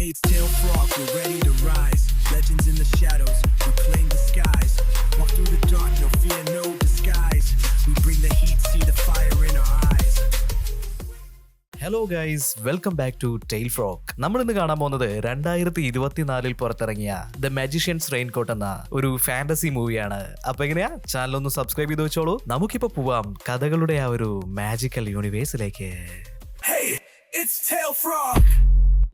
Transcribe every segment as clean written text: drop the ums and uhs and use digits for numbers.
Hey, it's Tail Frog, we're ready to rise. Legends in the shadows, we claim the skies. Walk through the dark, no fear, no disguise. We bring the heat, see the fire in our eyes. Hello guys, welcome back to tale frock. നമ്മൾ ഇന്ന് കാണാൻ പോകുന്നത് 2024 പുറത്തിറങ്ങിയ the മാജിഷ്യൻസ് raincoat എന്ന ഒരു fantasy മൂവിയാണ്. അപ്പൊ എങ്ങനെയാ, ചാനൽ ഒന്ന് സബ്സ്ക്രൈബ് ചെയ്ത് വെച്ചോളൂ. നമുക്കിപ്പോ പോവാം കഥകളുടെ ആ ഒരു magical യൂണിവേഴ്സിലേക്ക്. Hey, it's Tail Frog.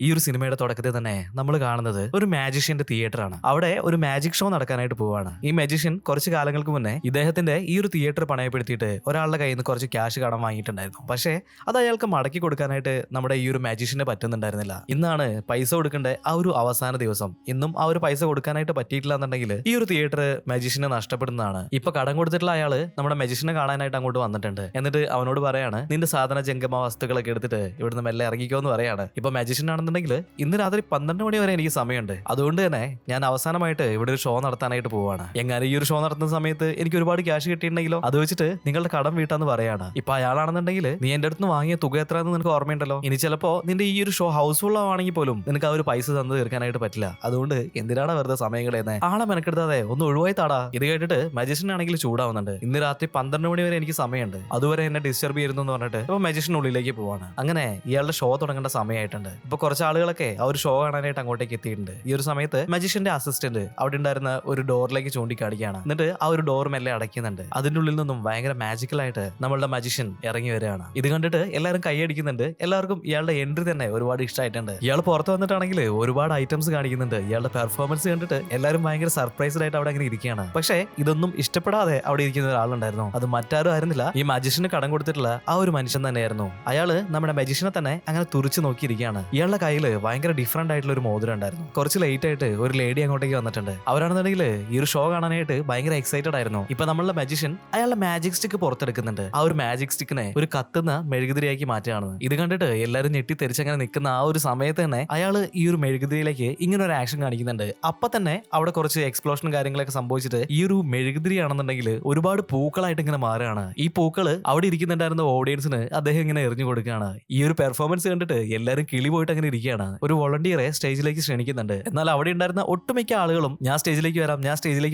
ഈ ഒരു സിനിമയുടെ തുടക്കത്തിൽ തന്നെ നമ്മൾ കാണുന്നത് ഒരു മാജിഷ്യന്റെ തിയേറ്റർ ആണ്. അവിടെ ഒരു മാജിക് ഷോ നടക്കാനായിട്ട് പോവാണ്. ഈ മാജിഷ്യൻ കുറച്ച് കാലങ്ങൾക്ക് മുന്നേ ഇദ്ദേഹത്തിന്റെ ഈ ഒരു തിയേറ്റർ പണയപ്പെടുത്തിയിട്ട് ഒരാളുടെ കയ്യിൽ നിന്ന് കുറച്ച് ക്യാഷ് കടം വാങ്ങിയിട്ടുണ്ടായിരുന്നു. പക്ഷേ അത് അയാൾക്ക് മടക്കി കൊടുക്കാനായിട്ട് നമ്മുടെ ഈ ഒരു മാജിഷ്യന് പറ്റുന്നുണ്ടായിരുന്നില്ല. ഇന്നാണ് പൈസ കൊടുക്കേണ്ട ആ ഒരു അവസാന ദിവസം. ഇന്നും ആ ഒരു പൈസ കൊടുക്കാനായിട്ട് പറ്റിയിട്ടില്ല എന്നുണ്ടെങ്കിൽ ഈ ഒരു തിയേറ്റർ മാജിഷ്യന് നഷ്ടപ്പെടുന്നതാണ്. ഇപ്പൊ കടം കൊടുത്തിട്ടുള്ള അയാള് നമ്മുടെ മാജിഷ്യനെ കാണാനായിട്ട് അങ്ങോട്ട് വന്നിട്ടുണ്ട്. എന്നിട്ട് അവനോട് പറയാണ്, നിന്റെ സാധന ജംഗമ വസ്തുക്കളൊക്കെ എടുത്തിട്ട് ഇവിടുന്ന് മെല്ലെ ഇറങ്ങിക്കോ എന്ന് പറയാണ്. ഇപ്പൊ മാജിഷ്യൻ ആണെന്നുണ്ടെങ്കിൽ ഇന്ന് രാത്രി 12 മണി വരെ എനിക്ക് സമയമുണ്ട്, അതുകൊണ്ട് തന്നെ ഞാൻ അവസാനമായിട്ട് ഇവിടെ ഒരു ഷോ നടത്താനായിട്ട് പോവാണ്. എങ്ങനെ ഈ ഒരു ഷോ നടത്തുന്ന സമയത്ത് എനിക്ക് ഒരുപാട് ക്യാഷ് കിട്ടിയിട്ടുണ്ടെങ്കിലോ അത് വെച്ചിട്ട് നിങ്ങളുടെ കടം വീട്ടാന്ന് പറയാണ്. ഇപ്പൊ അയാളാണെന്നുണ്ടെങ്കിൽ നീ എന്റെ അടുത്ത് വാങ്ങിയ തുക എത്രയെന്ന് നിനക്ക് ഓർമ്മയുണ്ടല്ലോ. ഇനി ചിലപ്പോ നിന്റെ ഈ ഒരു ഷോ ഹൗസ്ഫുൾ ആണെങ്കിൽ പോലും നിനക്ക് ആ ഒരു പൈസ തന്നു തീർക്കാനായിട്ട് പറ്റില്ല. അതുകൊണ്ട് എന്തിനാണ് വെറുതെ സമയം കളയുന്നത്, ആളെ മെനക്കെടുത്താതെ ഒന്ന് ഒഴിവായി താടാ. ഇത് കേട്ടിട്ട് മജിഷ്യൻ ആണെങ്കിൽ ചൂടാവുന്നുണ്ട്. ഇന്ന് രാത്രി 12 മണി വരെ എനിക്ക് സമയമുണ്ട്, അതുവരെ എന്നെ ഡിസ്റ്റർബ് ചെയ്യുന്നു എന്ന് പറഞ്ഞിട്ട് ഇപ്പൊ മജിഷ്യൻ ഉള്ളിലേക്ക് പോവാണ്. അങ്ങനെ ഇയാളുടെ ഷോ തുടങ്ങേണ്ട സമയമായിട്ടുണ്ട്. ഇപ്പൊ കുറച്ച് ആളുകളൊക്കെ ആ ഒരു ഷോ കാണാനായിട്ട് അങ്ങോട്ടേക്ക് എത്തിയിട്ടുണ്ട്. ഈ ഒരു സമയത്ത് മജിഷ്യന്റെ അസിസ്റ്റന്റ് അവിടെ ഉണ്ടായിരുന്ന ഒരു ഡോറിലേക്ക് ചൂണ്ടിക്കാണിക്കുകയാണ്. എന്നിട്ട് ആ ഒരു ഡോർ മെല്ലെ അടയ്ക്കുന്നുണ്ട്. അതിന്റെ ഉള്ളിൽ നിന്നും ഭയങ്കര മാജിക്കലായിട്ട് നമ്മളുടെ മജിഷ്യൻ ഇറങ്ങി വരികയാണ്. ഇത് കണ്ടിട്ട് എല്ലാവരും കൈയടിക്കുന്നുണ്ട്. എല്ലാവർക്കും ഇയാളുടെ എൻട്രി തന്നെ ഒരുപാട് ഇഷ്ടമായിട്ടുണ്ട്. ഇയാൾ പുറത്ത് വന്നിട്ടാണെങ്കിൽ ഒരുപാട് ഐറ്റംസ് കാണിക്കുന്നുണ്ട്. ഇയാളുടെ പെർഫോമൻസ് കണ്ടിട്ട് എല്ലാവരും ഭയങ്കര സർപ്രൈസ്ഡ് ആയിട്ട് അവിടെ അങ്ങനെ ഇരിക്കുകയാണ്. പക്ഷേ ഇതൊന്നും ഇഷ്ടപ്പെടാതെ അവിടെ ഇരിക്കുന്ന ഒരാളുണ്ടായിരുന്നു. അത് മറ്റാരും ആയിരുന്നില്ല, ഈ മജിഷ്യന് കടം കൊടുത്തിട്ടുള്ള ആ ഒരു മനുഷ്യൻ തന്നെയായിരുന്നു. അയാള് നമ്മുടെ മജിഷ്യനെ തന്നെ അങ്ങനെ തുറിച്ചു നോക്കിയിരിക്കുകയാണ്. ഇയാളുടെ കയ്യിൽ ഭയങ്കര ഡിഫറന്റ് ആയിട്ടുള്ള ഒരു മോതിരം ഉണ്ടായിരുന്നു. കുറച്ച് ലേറ്റ് ആയിട്ട് ഒരു ലേഡി അങ്ങോട്ടേക്ക് വന്നിട്ടുണ്ട്. അവരാണെന്നുണ്ടെങ്കിൽ ഈ ഒരു ഷോ കാണാനായിട്ട് ഭയങ്കര എക്സൈറ്റഡ് ആയിരുന്നു. ഇപ്പൊ നമ്മളുടെ മജിഷ്യൻ അയാളുടെ മാജിക് സ്റ്റിക്ക് പുറത്തെടുക്കുന്നുണ്ട്. ആ ഒരു മാജിക് സ്റ്റിക്കിനെ ഒരു കത്തുന്ന മെഴുകുതിരിയാക്കി മാറ്റുകയാണ്. ഇത് കണ്ടിട്ട് എല്ലാവരും ഞെട്ടി തെരിച്ചങ്ങനെ നിൽക്കുന്ന ആ ഒരു സമയത്ത് തന്നെ അയാൾ ഈ ഒരു മെഴുകുതിരിയിലേക്ക് ഇങ്ങനെ ഒരു ആക്ഷൻ കാണിക്കുന്നുണ്ട്. അപ്പൊ തന്നെ അവിടെ കുറച്ച് എക്സ്പ്ലോഷനും കാര്യങ്ങളൊക്കെ സംഭവിച്ചിട്ട് ഈ ഒരു മെഴുകുതിരി ആണെന്നുണ്ടെങ്കിൽ ഒരുപാട് പൂക്കളായിട്ട് ഇങ്ങനെ മാറുകയാണ്. ഈ പൂക്കള് അവിടെ ഇരിക്കുന്നുണ്ടായിരുന്ന ഓഡിയൻസിന് അദ്ദേഹം ഇങ്ങനെ എറിഞ്ഞു കൊടുക്കുകയാണ്. ഈ ഒരു പെർഫോമൻസ് കണ്ടിട്ട് എല്ലാവരും കിളി പോയിട്ട് അങ്ങനെ ഇരിക്കുകയാണ്. ഒരു വോളണ്ടിയറെ സ്റ്റേജിലേക്ക് ക്ഷണിക്കുന്നുണ്ട്. എന്നാൽ അവിടെ ഉണ്ടായിരുന്ന ഒട്ടുമിക്ക ആളുകളും ഞാൻ സ്റ്റേജിലേക്ക്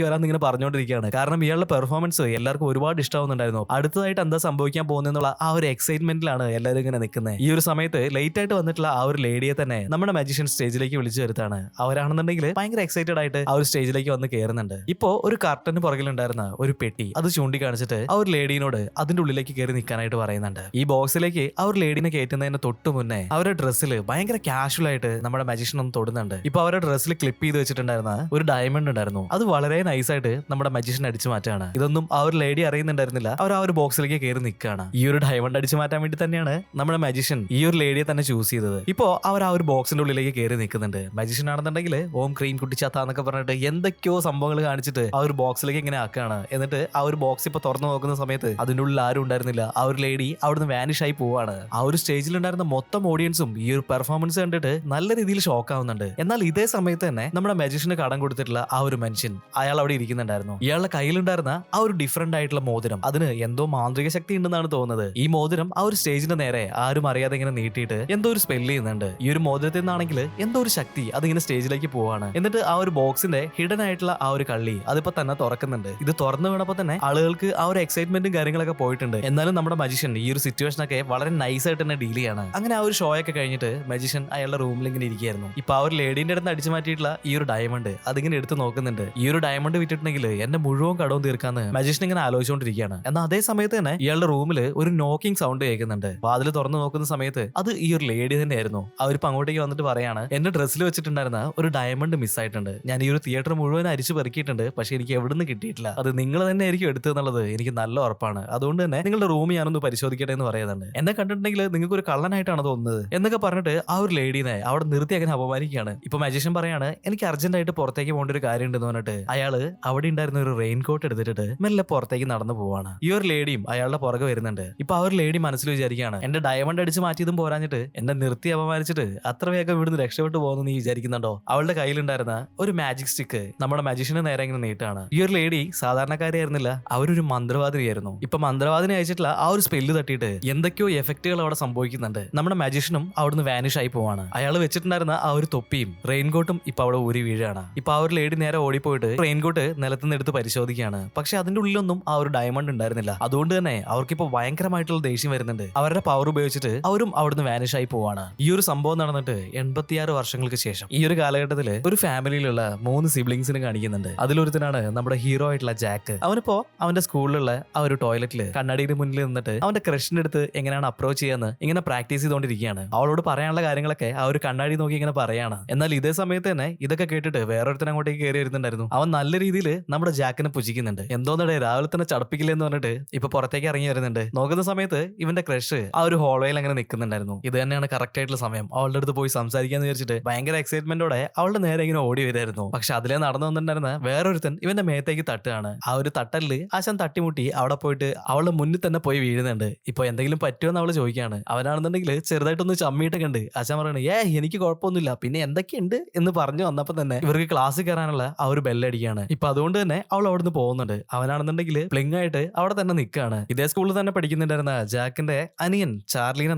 വരാം ഇങ്ങനെ പറഞ്ഞുകൊണ്ടിരിക്കുകയാണ്. കാരണം ഇയാളുടെ പെർഫോമൻസ് എല്ലാവർക്കും ഒരുപാട് ഇഷ്ടമാവുന്നുണ്ടായിരുന്നു. അടുത്തതായിട്ട് എന്താ സംഭവിക്കാൻ പോകുന്നുള്ള ആ ഒരു എക്സൈറ്റ്മെന്റിലാണ് എല്ലാവരും ഇങ്ങനെ നിൽക്കുന്നത്. ഈ ഒരു സമയത്ത് ലേറ്റ് ആയിട്ട് വന്നിട്ടുള്ള ആ ഒരു ലേഡിയെ തന്നെ നമ്മുടെ മജിഷ്യൻ സ്റ്റേജിലേക്ക് വിളിച്ചു വരുത്താണ്. അവരാണെന്നുണ്ടെങ്കിൽ ഭയങ്കര എക്സൈറ്റഡ് ആയിട്ട് ആ ഒരു സ്റ്റേജിലേക്ക് വന്ന് കയറുന്നുണ്ട്. ഇപ്പോ ഒരു കർട്ടന് പുറകിലുണ്ടായിരുന്ന ഒരു പെട്ടി അത് ചൂണ്ടിക്കാണിച്ചിട്ട് ആ ഒരു ലേഡീനോട് അതിന്റെ ഉള്ളിലേക്ക് കയറി നിൽക്കാനായിട്ട് പറയുന്നുണ്ട്. ഈ ബോക്സിലേക്ക് ആ ഒരു ലേഡീനെ കയറ്റുന്നതിന് തൊട്ട് മുന്നേ അവരുടെ ഡ്രസ്സിൽ ഭയങ്കര കാഷ്വൽ ആയിട്ട് നമ്മുടെ മജിഷ്യൻ ഒന്ന് തൊടുന്നുണ്ട്. ഇപ്പൊ അവരുടെ ഡ്രസ്സിൽ ക്ലിപ്പ് ചെയ്ത് വെച്ചിട്ടുണ്ടായിരുന്ന ഒരു ഡയമണ്ട് ഉണ്ടായിരുന്നു. അത് വളരെ നൈസായിട്ട് നമ്മുടെ മജിഷ്യൻ അടിച്ചു മാറ്റാണ്. ഇതൊന്നും ആ ഒരു ലേഡി അറിയുന്നുണ്ടായിരുന്നില്ല. അവർ ആ ഒരു ബോക്സിലേക്ക് കയറി നിൽക്കുകയാണ്. ഈ ഒരു ഡയമണ്ട് അടിച്ചു മാറ്റാൻ വേണ്ടി തന്നെയാണ് നമ്മുടെ മജിഷ്യൻ ഈ ഒരു ലേഡിയെ തന്നെ ചൂസ് ചെയ്തത്. ഇപ്പോ അവർ ആ ഒരു ബോക്സിന്റെ ഉള്ളിലേക്ക് കയറി നിൽക്കുന്നുണ്ട്. മജിഷ്യൻ ആണെന്നുണ്ടെങ്കിൽ ഓം ക്രീം കുട്ടിച്ചാത്ത എന്നൊക്കെ പറഞ്ഞിട്ട് എന്തൊക്കെയോ സംഭവങ്ങൾ കാണിച്ചിട്ട് ആ ഒരു ബോക്സിലേക്ക് ഇങ്ങനെ ആക്കുകയാണ്. എന്നിട്ട് ആ ഒരു ബോക്സ് ഇപ്പൊ തുറന്നു നോക്കുന്ന സമയത്ത് അതിന്റെ ഉള്ളിൽ ആരും ഉണ്ടായിരുന്നില്ല. ആ ഒരു ലേഡി അവിടുന്ന് വാനിഷ് ആയി പോവാണ്. ആ ഒരു സ്റ്റേജിൽ ഉണ്ടായിരുന്ന മൊത്തം ഓഡിയൻസും ഈ ഒരു പെർഫോമൻസ് കണ്ടിട്ട് നല്ല രീതിയിൽ ഷോക്ക് ആവുന്നുണ്ട്. എന്നാൽ ഇതേ സമയത്ത് തന്നെ നമ്മുടെ മജിഷ്യന് കടം കൊടുത്തിട്ടുള്ള ആ ഒരു മനുഷ്യൻ അയാൾ അവിടെ ഇരിക്കുന്നുണ്ടായിരുന്നു. ഇയാളുടെ കയ്യിലുണ്ടായിരുന്ന ആ ഒരു ഡിഫറന്റ് ആയിട്ടുള്ള മോതിരം അതിന് എന്തോ മാന്ത്രിക ശക്തി ഉണ്ടെന്നാണ് തോന്നുന്നത്. ഈ മോതിരം ആ ഒരു സ്റ്റേജിന്റെ നേരെ ആരും അറിയാതെ ഇങ്ങനെ നീട്ടിയിട്ട് എന്തോ ഒരു സ്പെല്ല് ചെയ്യുന്നുണ്ട്. ഈ ഒരു മോതിരത്തിൽ നിന്നാണെങ്കിൽ എന്തോ ഒരു ശക്തി അതിങ്ങനെ സ്റ്റേജിലേക്ക് പോവാണ്. എന്നിട്ട് ആ ഒരു ബോക്സിന്റെ ഹിഡൻ ആയിട്ടുള്ള ആ ഒരു കള്ളി അതിപ്പോ തന്നെ തുറക്കുന്നുണ്ട്. ഇത് തുറന്നു വീണപ്പോ തന്നെ ആളുകൾക്ക് ആ ഒരു എക്സൈറ്റ്മെന്റും കാര്യങ്ങളൊക്കെ പോയിട്ടുണ്ട്. എന്നാലും നമ്മുടെ മജിഷ്യൻ ഈ ഒരു സിറ്റുവേഷനൊക്കെ വളരെ നൈസ് ആയിട്ട് തന്നെ ഡീൽ ചെയ്യാണ്. അങ്ങനെ ആ ഒരു ഷോ ഒക്കെ കഴിഞ്ഞിട്ട് മജിഷ്യൻ അയാളുടെ റൂമിൽ ഇങ്ങനെ ഇരിക്കുകയായിരുന്നു. ഇപ്പൊ ആ ഒരു ലേഡീന്റെ അടുത്ത് അടിച്ചു മാറ്റിയിട്ടുള്ള ഈ ഒരു ഡയമണ്ട് അതിങ്ങനെ എടുത്ത് നോക്കുന്നുണ്ട്. ഈ ഒരു ഡയമണ്ട് വിറ്റിട്ടുണ്ടെങ്കിൽ എന്റെ മുഴുവൻ കടവും തീർക്കാന്ന് മജിഷ്യൻ ഇങ്ങനെ ആലോചിച്ചുകൊണ്ടിരിക്കുകയാണ്. എന്നാൽ അതേ സമയത്ത് തന്നെ ഇയാളുടെ റൂമിൽ ഒരു നോക്കിംഗ് സൗണ്ട് കേൾക്കുന്നുണ്ട്. വാതിൽ തുറന്നു നോക്കുന്ന സമയത്ത് അത് ഈ ഒരു ലേഡി തന്നെയായിരുന്നു. അവരിപ്പോ അങ്ങോട്ടേക്ക് വന്നിട്ട് പറയാണ്, എന്റെ ഡ്രസ്സിൽ വെച്ചിട്ടുണ്ടായിരുന്ന ഒരു ഡയമണ്ട് മിസ്സായിട്ടുണ്ട്. ഞാൻ ഈ ഒരു തിയേറ്റർ മുഴുവൻ അരിച്ചു പെറുക്കിയിട്ടുണ്ട്, പക്ഷെ എനിക്ക് എവിടുന്ന് കിട്ടിയിട്ടില്ല. അത് നിങ്ങൾ തന്നെ ആയിരിക്കും എടുത്തതെന്നുള്ളത് എനിക്ക് നല്ല ഉറപ്പാണ്. അതുകൊണ്ട് തന്നെ നിങ്ങളുടെ റൂം ഞാനൊന്ന് പരിശോധിക്കട്ടെ എന്ന് പറയുന്നുണ്ട്. എന്നെ കണ്ടിട്ടുണ്ടെങ്കിൽ നിങ്ങൾക്ക് ഒരു കള്ളനായിട്ടാണ് തോന്നുന്നത് എന്നൊക്കെ പറഞ്ഞിട്ട് ആ ഒരു ലേഡീനെ അവിടെ നിർത്തി അങ്ങനെ അപമാനിക്കുകയാണ്. ഇപ്പൊ മജിഷ്യൻ പറയാണ്, എനിക്ക് അർജന്റ് ആയിട്ട് പുറത്തേക്ക് പോകേണ്ട ഒരു കാര്യം ഉണ്ടെന്ന് പറഞ്ഞിട്ട് അയാള് അവിടെ ഉണ്ടായിരുന്ന ഒരു റെയിൻ കോട്ട് എടുത്തിട്ട് മെല്ലെ പുറത്തേക്ക് നടന്നു പോവാണ്. ഈ ഒരു ലേഡിയും അയാളുടെ പുറകെ വരുന്നുണ്ട്. ഇപ്പൊ ആ ഒരു ലേഡി മനസ്സിൽ വിചാരിക്കുകയാണ്, എന്റെ ഡയമണ്ട് അടിച്ച് മാറ്റിയതും പോരാഞ്ഞിട്ട് എന്നെ നിർത്തി അപമാനിച്ചിട്ട് അത്ര വേഗം ഇവിടുന്ന് രക്ഷപ്പെട്ടു പോകുന്നു നീ വിചാരിക്കുന്നുണ്ടോ? അവളുടെ കയ്യിലുണ്ടായിരുന്ന ഒരു മാജിക് സ്റ്റിക്ക് നമ്മുടെ മജിഷ്യന് നേരെ ഇങ്ങനെ നീട്ടാണ്. ഈ ഒരു ലേഡി സാധാരണക്കാരിയായിരുന്നില്ല, അവരൊരു മന്ത്രവാദിനിയായിരുന്നു. ഇപ്പൊ മന്ത്രവാദിനി അയച്ചിട്ടുള്ള ആ ഒരു സ്പെല്ല് തട്ടിയിട്ട് എന്തൊക്കെയോ എഫക്റ്റുകൾ അവിടെ സംഭവിക്കുന്നുണ്ട്. നമ്മുടെ മജിഷ്യനും അവിടുന്ന് വാനിഷ് ആയി പോവാണ്. പോവാണ്. അയാൾ വെച്ചിട്ടുണ്ടായിരുന്ന ആ ഒരു തൊപ്പിയും റെയിൻകോട്ടും ഇപ്പൊ അവിടെ ഊരി വീഴാണ്. ഇപ്പൊ ആ ഒരു ലേഡി നേരെ ഓടിപ്പോയിട്ട് റെയിൻകോട്ട് നിലത്തുനിന്ന് എടുത്ത് പരിശോധിക്കുകയാണ്. പക്ഷെ അതിന്റെ ഉള്ളിലൊന്നും ആ ഒരു ഡയമണ്ട് ഉണ്ടായിരുന്നില്ല. അതുകൊണ്ട് തന്നെ അവർക്കിപ്പോ ഭയങ്കരമായിട്ടുള്ള ദേഷ്യം വരുന്നുണ്ട്. അവരുടെ പവർ ഉപയോഗിച്ചിട്ട് അവരും അവിടുന്ന് വാനിഷ് ആയി പോവാണ്. ഈ ഒരു സംഭവം നടന്നിട്ട് 86 വർഷങ്ങൾക്ക് ശേഷം ഈ ഒരു കാലഘട്ടത്തില് ഒരു ഫാമിലിയിലുള്ള 3 സിബ്ലിങ്സിനെ കാണിക്കുന്നുണ്ട്. അതിലൊരുത്തനാണ് നമ്മുടെ ഹീറോ ആയിട്ടുള്ള ജാക്ക്. അവനിപ്പോ അവന്റെ സ്കൂളിലുള്ള ആ ഒരു ടോയ്ലറ്റില് കണ്ണാടിയുടെ മുന്നിൽ നിന്നിട്ട് അവന്റെ ക്രഷിന്റെ അടുത്ത് എങ്ങനെയാണ് അപ്രോച്ച് ചെയ്യാന്ന് ഇങ്ങനെ പ്രാക്ടീസ് ചെയ്തുകൊണ്ടിരിക്കുകയാണ്. അവളോട് പറയാനുള്ള കാര്യങ്ങളൊക്കെ ആ ഒരു കണ്ണാടി നോക്കി ഇങ്ങനെ പറയാണ്. എന്നാൽ ഇതേ സമയത്ത് തന്നെ ഇതൊക്കെ കേട്ടിട്ട് വേറൊരുത്തൻ അങ്ങോട്ടേക്ക് കയറി വരുന്നുണ്ടായിരുന്നു. അവൻ നല്ല രീതിയിൽ നമ്മുടെ ജാക്കിനെ പുജിക്കുന്നുണ്ട്. എന്തോന്നടേ രാവിലെ തന്നെ ചടപ്പിക്കില്ലെന്ന് പറഞ്ഞിട്ട് ഇപ്പൊ പുറത്തേക്ക് ഇറങ്ങി വരുന്നുണ്ട്. നോക്കുന്ന സമയത്ത് ഇവന്റെ ക്രഷ് ആ ഒരു ഹോൾവേയിൽ അങ്ങനെ നിൽക്കുന്നുണ്ടായിരുന്നു. ഇത് തന്നെയാണ് കറക്റ്റ് ആയിട്ടുള്ള സമയം. അവളുടെ അടുത്ത് പോയി സംസാരിക്കാന്ന് വിചാരിച്ചിട്ട് ഭയങ്കര എക്സൈറ്റ്മെന്റോടെ അവളുടെ നേരെ ഇങ്ങനെ ഓടി വരുമായിരുന്നു. പക്ഷെ അതിലെ നടന്നു വന്നിട്ടുണ്ടായിരുന്ന വേറൊരുത്തൻ ഇവന്റെ മേത്തേക്ക് തട്ടുകയാണ്. ആ ഒരു തട്ടലില് ആശാൻ തട്ടിമുട്ടി അവിടെ പോയിട്ട് അവളുടെ മുന്നിൽ തന്നെ പോയി വീഴുന്നുണ്ട്. ഇപ്പൊ എന്തെങ്കിലും പറ്റുമെന്ന് അവള് ചോദിക്കുകയാണ്. അവനാണെന്നുണ്ടെങ്കിൽ ചെറുതായിട്ടൊന്ന് ചമ്മിയിട്ട് കണ്ട് ആശാൻ പറയണേ എനിക്ക് കുഴപ്പമൊന്നുമില്ല, പിന്നെ എന്തൊക്കെയുണ്ട് എന്ന് പറഞ്ഞു വന്നപ്പോ തന്നെ ഇവർക്ക് ക്ലാസ്സിൽ കയറാനുള്ള ആ ഒരു ബെല്ലടിക്കുകയാണ്. ഇപ്പൊ അതുകൊണ്ട് തന്നെ അവൾ അവിടുന്ന് പോകുന്നുണ്ട്. അവനാണെന്നുണ്ടെങ്കിൽ പ്ലിങ് ആയിട്ട് അവിടെ തന്നെ നിൽക്കുകയാണ്. ഇതേ സ്കൂളിൽ തന്നെ പഠിക്കുന്നുണ്ടായിരുന്ന ജാക്കിന്റെ അനിയൻ ചാർലിനെ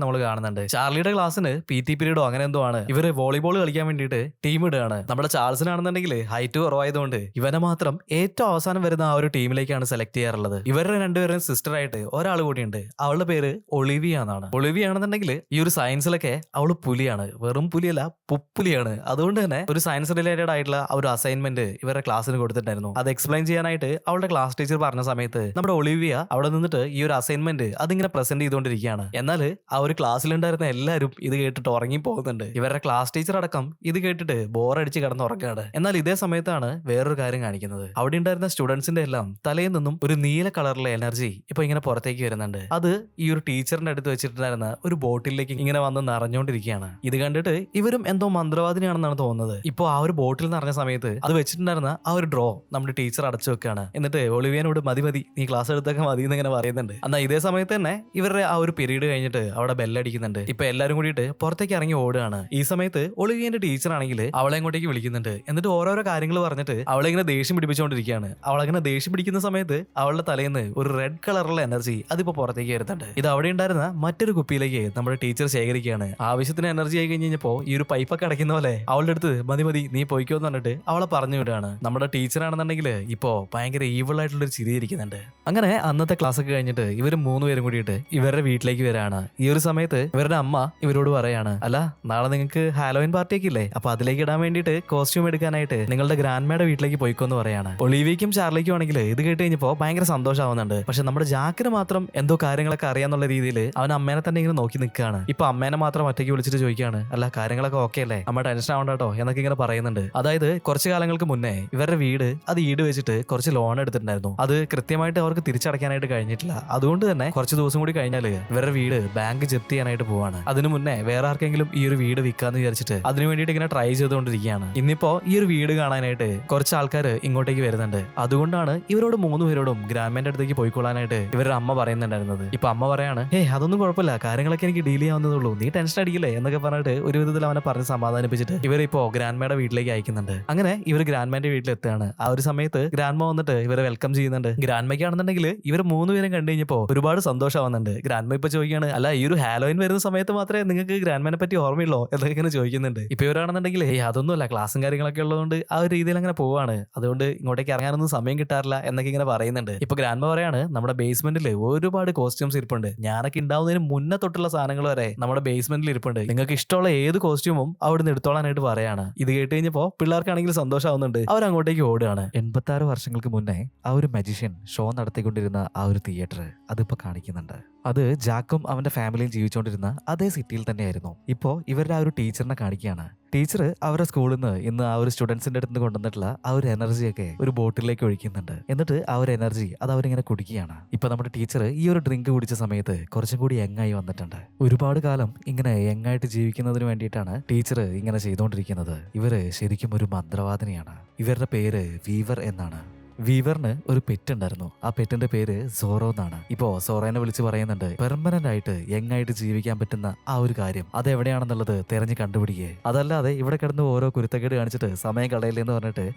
നമ്മൾ കാണുന്നുണ്ട്. ചാർലിയുടെ ക്ലാസ്സിന് PT പീരീഡോ അങ്ങനെ എന്തോ ആണ്. ഇവര് വോളിബോൾ കളിക്കാൻ വേണ്ടിയിട്ട് ടീം ഇടുകയാണ്. നമ്മുടെ ചാൾസിനാണെന്നുണ്ടെങ്കിൽ ഹൈറ്റ് കുറവായതുകൊണ്ട് ഇവനെ മാത്രം ഏറ്റവും അവസാനം വരുന്ന ആ ഒരു ടീമിലേക്കാണ് സെലക്ട് ചെയ്യാറുള്ളത്. ഇവരുടെ രണ്ടുപേരും സിസ്റ്റർ ആയിട്ട് ഒരാൾ കൂടിയുണ്ട്. അവളുടെ പേര് ഒളിവിയ എന്നാണ്. ഒളിവിയ ആണെന്നുണ്ടെങ്കിൽ ഈ ഒരു സയൻസിലൊക്കെ അവള് പുലിയാണ്. വെറും പുലിയല്ല, പുപ്പുലിയാണ്. അതുകൊണ്ട് തന്നെ ഒരു സയൻസ് റിലേറ്റഡ് ആയിട്ടുള്ള ആ ഒരു അസൈൻമെന്റ് ഇവരുടെ ക്ലാസ്സിന് കൊടുത്തിട്ടുണ്ടായിരുന്നു. അത് എക്സ്പ്ലെയിൻ ചെയ്യാനായിട്ട് അവളുടെ ക്ലാസ് ടീച്ചർ പറഞ്ഞ സമയത്ത് നമ്മുടെ ഒളിവിയ അവിടെ നിന്നിട്ട് ഈ ഒരു അസൈൻമെന്റ് അതിങ്ങനെ പ്രസന്റ് ചെയ്തുകൊണ്ടിരിക്കുകയാണ്. എന്നാൽ ആ ഒരു ക്ലാസ്സിലുണ്ടായിരുന്ന എല്ലാവരും ഇത് കേട്ടിട്ട് ഉറങ്ങി പോകുന്നുണ്ട്. ഇവരുടെ ക്ലാസ് ടീച്ചർ അടക്കം ഇത് കേട്ടിട്ട് ബോറടിച്ച് കിടന്ന് ഉറങ്ങാണ്. എന്നാൽ ഇതേ സമയത്താണ് വേറൊരു കാര്യം കാണിക്കുന്നത്. അവിടെ ഉണ്ടായിരുന്ന സ്റ്റുഡൻസിന്റെ എല്ലാം തലയിൽ നിന്നും ഒരു നീല കളറിലെ എനർജി ഇപ്പൊ ഇങ്ങനെ പുറത്തേക്ക് വരുന്നുണ്ട്. അത് ഈ ഒരു ടീച്ചറിന്റെ അടുത്ത് വെച്ചിട്ടുണ്ടായിരുന്ന ഒരു ബോട്ടിലേക്ക് ഇങ്ങനെ വന്ന് നിറഞ്ഞുകൊണ്ടിരിക്കുകയാണ്. ഇത് കണ്ടിട്ട് ഇവരും എന്തോ മന്ത്രവാദിനിയാണെന്നാണ് തോന്നുന്നത്. ഇപ്പൊ ആ ഒരു ബോട്ടിൽ നിറഞ്ഞ സമയത്ത് അത് വെച്ചിട്ടുണ്ടായിരുന്ന ആ ഒരു ഡ്രോ നമ്മുടെ ടീച്ചർ അടച്ചു വെക്കാണ്. എന്നിട്ട് ഒളിവിയനോട് മതി നീ ക്ലാസ് എടുത്തൊക്കെ മതി എന്നിങ്ങനെ പറയുന്നുണ്ട്. എന്നാൽ ഇതേ സമയത്ത് തന്നെ ഇവരുടെ ആ ഒരു പീരീഡ് കഴിഞ്ഞിട്ട് അവിടെ ബെല്ലടിക്കുന്നുണ്ട്. ഇപ്പൊ എല്ലാരും കൂടിയിട്ട് പുറത്തേക്ക് ഇറങ്ങി ഓടുകയാണ്. ഈ സമയത്ത് ഒളിവിയന്റെ ടീച്ചർ ആണെങ്കിൽ അവളെ അങ്ങോട്ടേക്ക് വിളിക്കുന്നുണ്ട്. എന്നിട്ട് ഓരോരോ കാര്യങ്ങൾ പറഞ്ഞിട്ട് അവളെ ഇങ്ങനെ ദേഷ്യം പിടിപ്പിച്ചുകൊണ്ടിരിക്കുകയാണ്. അവളങ്ങനെ ദേഷ്യം പിടിക്കുന്ന സമയത്ത് അവളുടെ തലേന്ന് ഒരു റെഡ് കളറുള്ള എനർജി അതിപ്പോ പുറത്തേക്ക് വരുന്നുണ്ട്. ഇത് അവിടെ ഉണ്ടായിരുന്ന മറ്റൊരു കുപ്പിയിലേക്ക് നമ്മുടെ ടീച്ചർ ശേഖരിക്കുകയാണ്. ആവശ്യത്തിന് എനർജി ആയി കഴിഞ്ഞപ്പോ ഈ ഒരു പൈപ്പൊക്കെ അടയ്ക്കുന്ന പോലെ അവളുടെ അടുത്ത് മതി നീ പോയിക്കോന്ന് പറഞ്ഞിട്ട് അവളെ പറഞ്ഞു വിടുകയാണ്. നമ്മുടെ ടീച്ചർ ആണെന്നുണ്ടെങ്കിൽ ഇപ്പോ ഭയങ്കര ഈവിൾ ആയിട്ടുള്ള ഒരു ചിരി ഇരിക്കുന്നുണ്ട്. അങ്ങനെ അന്നത്തെ ക്ലാസ് ഒക്കെ കഴിഞ്ഞിട്ട് ഇവര് 3 പേരും കൂടിയിട്ട് ഇവരുടെ വീട്ടിലേക്ക് വരാണ്. ഈ ഒരു സമയത്ത് ഇവരുടെ അമ്മ ഇവരോട് പറയാണ്, അല്ല നാളെ നിങ്ങൾക്ക് ഹാലോവിൻ പാർട്ടി ഒക്കെ ഇല്ലേ, അപ്പൊ അതിലേക്ക് ഇടാൻ വേണ്ടിയിട്ട് കോസ്റ്റ്യൂം എടുക്കാനായിട്ട് നിങ്ങളുടെ ഗ്രാൻഡ്മയുടെ വീട്ടിലേക്ക് പോയിക്കോന്ന് പറയാണ്. ഒളീവിയയ്ക്കും ചാർലിക്കും ആണെങ്കിൽ ഇത് കേട്ട് കഴിഞ്ഞപ്പോ ഭയങ്കര സന്തോഷമാവുന്നുണ്ട്. പക്ഷെ നമ്മുടെ ജാക്കിന് മാത്രം എന്തോ കാര്യങ്ങളൊക്കെ അറിയാന്നുള്ള രീതിയിൽ അവൻ അമ്മേനെ തന്നെ ഇങ്ങനെ നോക്കി നിൽക്കുകയാണ്. ഇപ്പൊ അമ്മേനെ മാത്രം ഒറ്റയ്ക്ക് വിളിച്ചിട്ട് ചോദിക്കുകയാണ്, അല്ല കാര്യങ്ങളൊക്കെ ഓക്കെ അല്ലേ, അമ്മ ടെൻഷൻ ആവണ്ട കേട്ടോ എന്നൊക്കെ ഇങ്ങനെ പറയുന്നുണ്ട്. അതായത് കുറച്ച് കാലങ്ങൾക്ക് മുന്നേ ഇവരുടെ വീട് അത് ഈട് വെച്ചിട്ട് കുറച്ച് ലോൺ എടുത്തിട്ടുണ്ടായിരുന്നു. അത് കൃത്യമായിട്ട് അവർക്ക് തിരിച്ചടയ്ക്കാനായിട്ട് കഴിഞ്ഞിട്ടില്ല. അതുകൊണ്ട് തന്നെ കുറച്ച് ദിവസം കൂടി കഴിഞ്ഞാൽ ഇവരുടെ വീട് ബാങ്ക് ജപ്തി ചെയ്യാനായിട്ട് പോവാണ്. അതിനു മുന്നേ വേറെ ആർക്കെങ്കിലും ഈ ഒരു വീട് വിൽക്കാന്ന് വിചാരിച്ചിട്ട് അതിനു വേണ്ടിയിട്ട് ഇങ്ങനെ ട്രൈ ചെയ്തുകൊണ്ടിരിക്കുകയാണ്. ഇന്നിപ്പോ ഈ ഒരു വീട് കാണാനായിട്ട് കുറച്ച് ആൾക്കാർ ഇങ്ങോട്ടേക്ക് വരുന്നുണ്ട്. അതുകൊണ്ടാണ് ഇവരോട് 3 പേരോടും ഗ്രാൻഡ്മേന്റെ അടുത്തേക്ക് പോയിക്കൊള്ളാനായിട്ട് ഇവരുടെ അമ്മ പറയുന്നുണ്ടായിരുന്നത്. ഇപ്പൊ അമ്മ പറയാണ്, അതൊന്നും കുഴപ്പമില്ല, കാര്യങ്ങളൊക്കെ എനിക്ക് ഡീൽ ചെയ്യാവുന്നതുള്ളൂ, നീ ടെൻഷൻ അടിക്കില്ലേ എന്നൊക്കെ പറഞ്ഞിട്ട് ഒരു വിധത്തിൽ അവനെ പറഞ്ഞ് സമാധാനിപ്പിച്ചിട്ട് ഇവരിപ്പോ ഗ്രാൻഡ്മയുടെ വീട്ടിലേക്ക് അയക്കുന്നുണ്ട്. അങ്ങനെ ഇവർ ഗ്രാൻഡ്മേന്റെ വീട്ടിലെത്തുകയാണ്. ആ ഒരു സമയത്ത് ഗ്രാൻഡ്മ വന്നിട്ട് ഇവരെ വെൽക്കം ചെയ്യുന്നുണ്ട്. ഗ്രാൻഡ്മയ്ക്കാണെന്നുണ്ടെങ്കിൽ ഇവർ 3 പേരും കണ്ടു കഴിഞ്ഞപ്പോ ഒരുപാട് സന്തോഷമാവുന്നുണ്ട്. ഗ്രാൻഡ്മ ഇപ്പൊ ചോദിക്കുകയാണ്, അല്ല ഈ ഒരു ഹാലോയിൻ വരുന്ന സമയത്ത് മാത്രമേ നിങ്ങൾക്ക് ഗ്രാൻഡ്മേനെ പറ്റി ഓർമ്മയുള്ളോ എന്നൊക്കെ ഇങ്ങനെ ചോദിക്കുന്നുണ്ട്. ഇപ്പൊ ഇവരാണെന്നുണ്ടെങ്കിൽ അതൊന്നുമല്ല, ക്ലാസ്സും കാര്യങ്ങളൊക്കെ ഉള്ളതുകൊണ്ട് ആ ഒരു രീതിയിൽ അങ്ങനെ പോവാണ്, അതുകൊണ്ട് ഇങ്ങോട്ടേക്ക് ഇറങ്ങാനൊന്നും സമയം കിട്ടാറില്ല എന്നൊക്കെ ഇങ്ങനെ പറയുന്നുണ്ട്. ഇപ്പൊ ഗ്രാൻഡ്മ പറയാണ്, നമ്മുടെ ബേസ്മെന്റിൽ ഒരുപാട് കോസ്റ്റ്യൂംസ് ഇരിപ്പുണ്ട്, ഞാനൊക്കെ ഉണ്ടാവുന്നതിന് മുന്നേ തൊട്ടുള്ള സാധനങ്ങൾ വരെ നമ്മുടെ ബേസ്മെന്റിൽ ഇരിപ്പുണ്ട്, നിങ്ങൾക്ക് ഇഷ്ടമുള്ള ഏത് കോസ്റ്റ്യൂമും അവിടുന്ന് എടുത്തോളാനായിട്ട് പറയാണ്. ഇത് കേട്ട് കഴിഞ്ഞപ്പോ പിള്ളേർക്കാണെങ്കിൽ സന്തോഷമാവുന്നുണ്ട്. അവരങ്ങോട്ടേക്ക് ഓടുകയാണ്. 86 വർഷങ്ങൾക്ക് മുന്നേ ആ ഒരു മജീഷ്യൻ ഷോ നടത്തിക്കൊണ്ടിരുന്ന ആ ഒരു തിയേറ്റർ അതിപ്പോ കാണിക്കുന്നുണ്ട്. അത് ജാക്കും അവന്റെ ഫാമിലിയും ജീവിച്ചുകൊണ്ടിരുന്ന അതേ സിറ്റിയിൽ തന്നെയായിരുന്നു. ഇപ്പോ ഇവരുടെ ആ ഒരു ടീച്ചറിനെ കാണിക്കുകയാണ്. ടീച്ചർ അവരുടെ സ്കൂളിൽ നിന്ന് ഇന്ന് ആ ഒരു സ്റ്റുഡൻസിന്റെ അടുത്ത് നിന്ന് കൊണ്ടുവന്നിട്ടുള്ള ആ ഒരു എനർജിയൊക്കെ ഒരു ബോട്ടിലേക്ക് ഒഴിക്കുന്നുണ്ട്. എന്നിട്ട് ആ ഒരു എനർജി അത് അവരിങ്ങനെ കുടിക്കുകയാണ്. ഇപ്പൊ നമ്മുടെ ടീച്ചർ ഈ ഒരു ഡ്രിങ്ക് കുടിച്ച സമയത്ത് കുറച്ചും കൂടി യങ്ങായി വന്നിട്ടുണ്ട്. ഒരുപാട് കാലം ഇങ്ങനെ യങ്ങായിട്ട് ജീവിക്കുന്നതിന് വേണ്ടിയിട്ടാണ് ടീച്ചർ ഇങ്ങനെ ചെയ്തുകൊണ്ടിരിക്കുന്നത്. ഇവര് ശരിക്കും ഒരു മന്ത്രവാദിനിയാണ്. ഇവരുടെ പേര് വീവർ എന്നാണ്. വീവറിന് ഒരു പെറ്റ് ഉണ്ടായിരുന്നു. ആ പെറ്റിന്റെ പേര് സോറോ എന്നാണ്. ഇപ്പോ സോറോനെ വിളിച്ച് പറയുന്നുണ്ട്, പെർമനന്റ് ആയിട്ട് യങ്ങായിട്ട് ജീവിക്കാൻ പറ്റുന്ന ആ ഒരു കാര്യം അതെവിടെയാണെന്നുള്ളത് തെരഞ്ഞു കണ്ടുപിടിക്കുക, അതല്ലാതെ ഇവിടെ കിടന്ന് ഓരോ കുരുത്തക്കേട് കാണിച്ചിട്ട് സമയം കളയില്ലെന്ന് പറഞ്ഞിട്ട്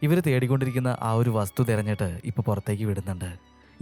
ഇവര് തേടിക്കൊണ്ടിരിക്കുന്ന ആ ഒരു വസ്തു തെരഞ്ഞിട്ട് ഇപ്പൊ പുറത്തേക്ക് വിടുന്നുണ്ട്.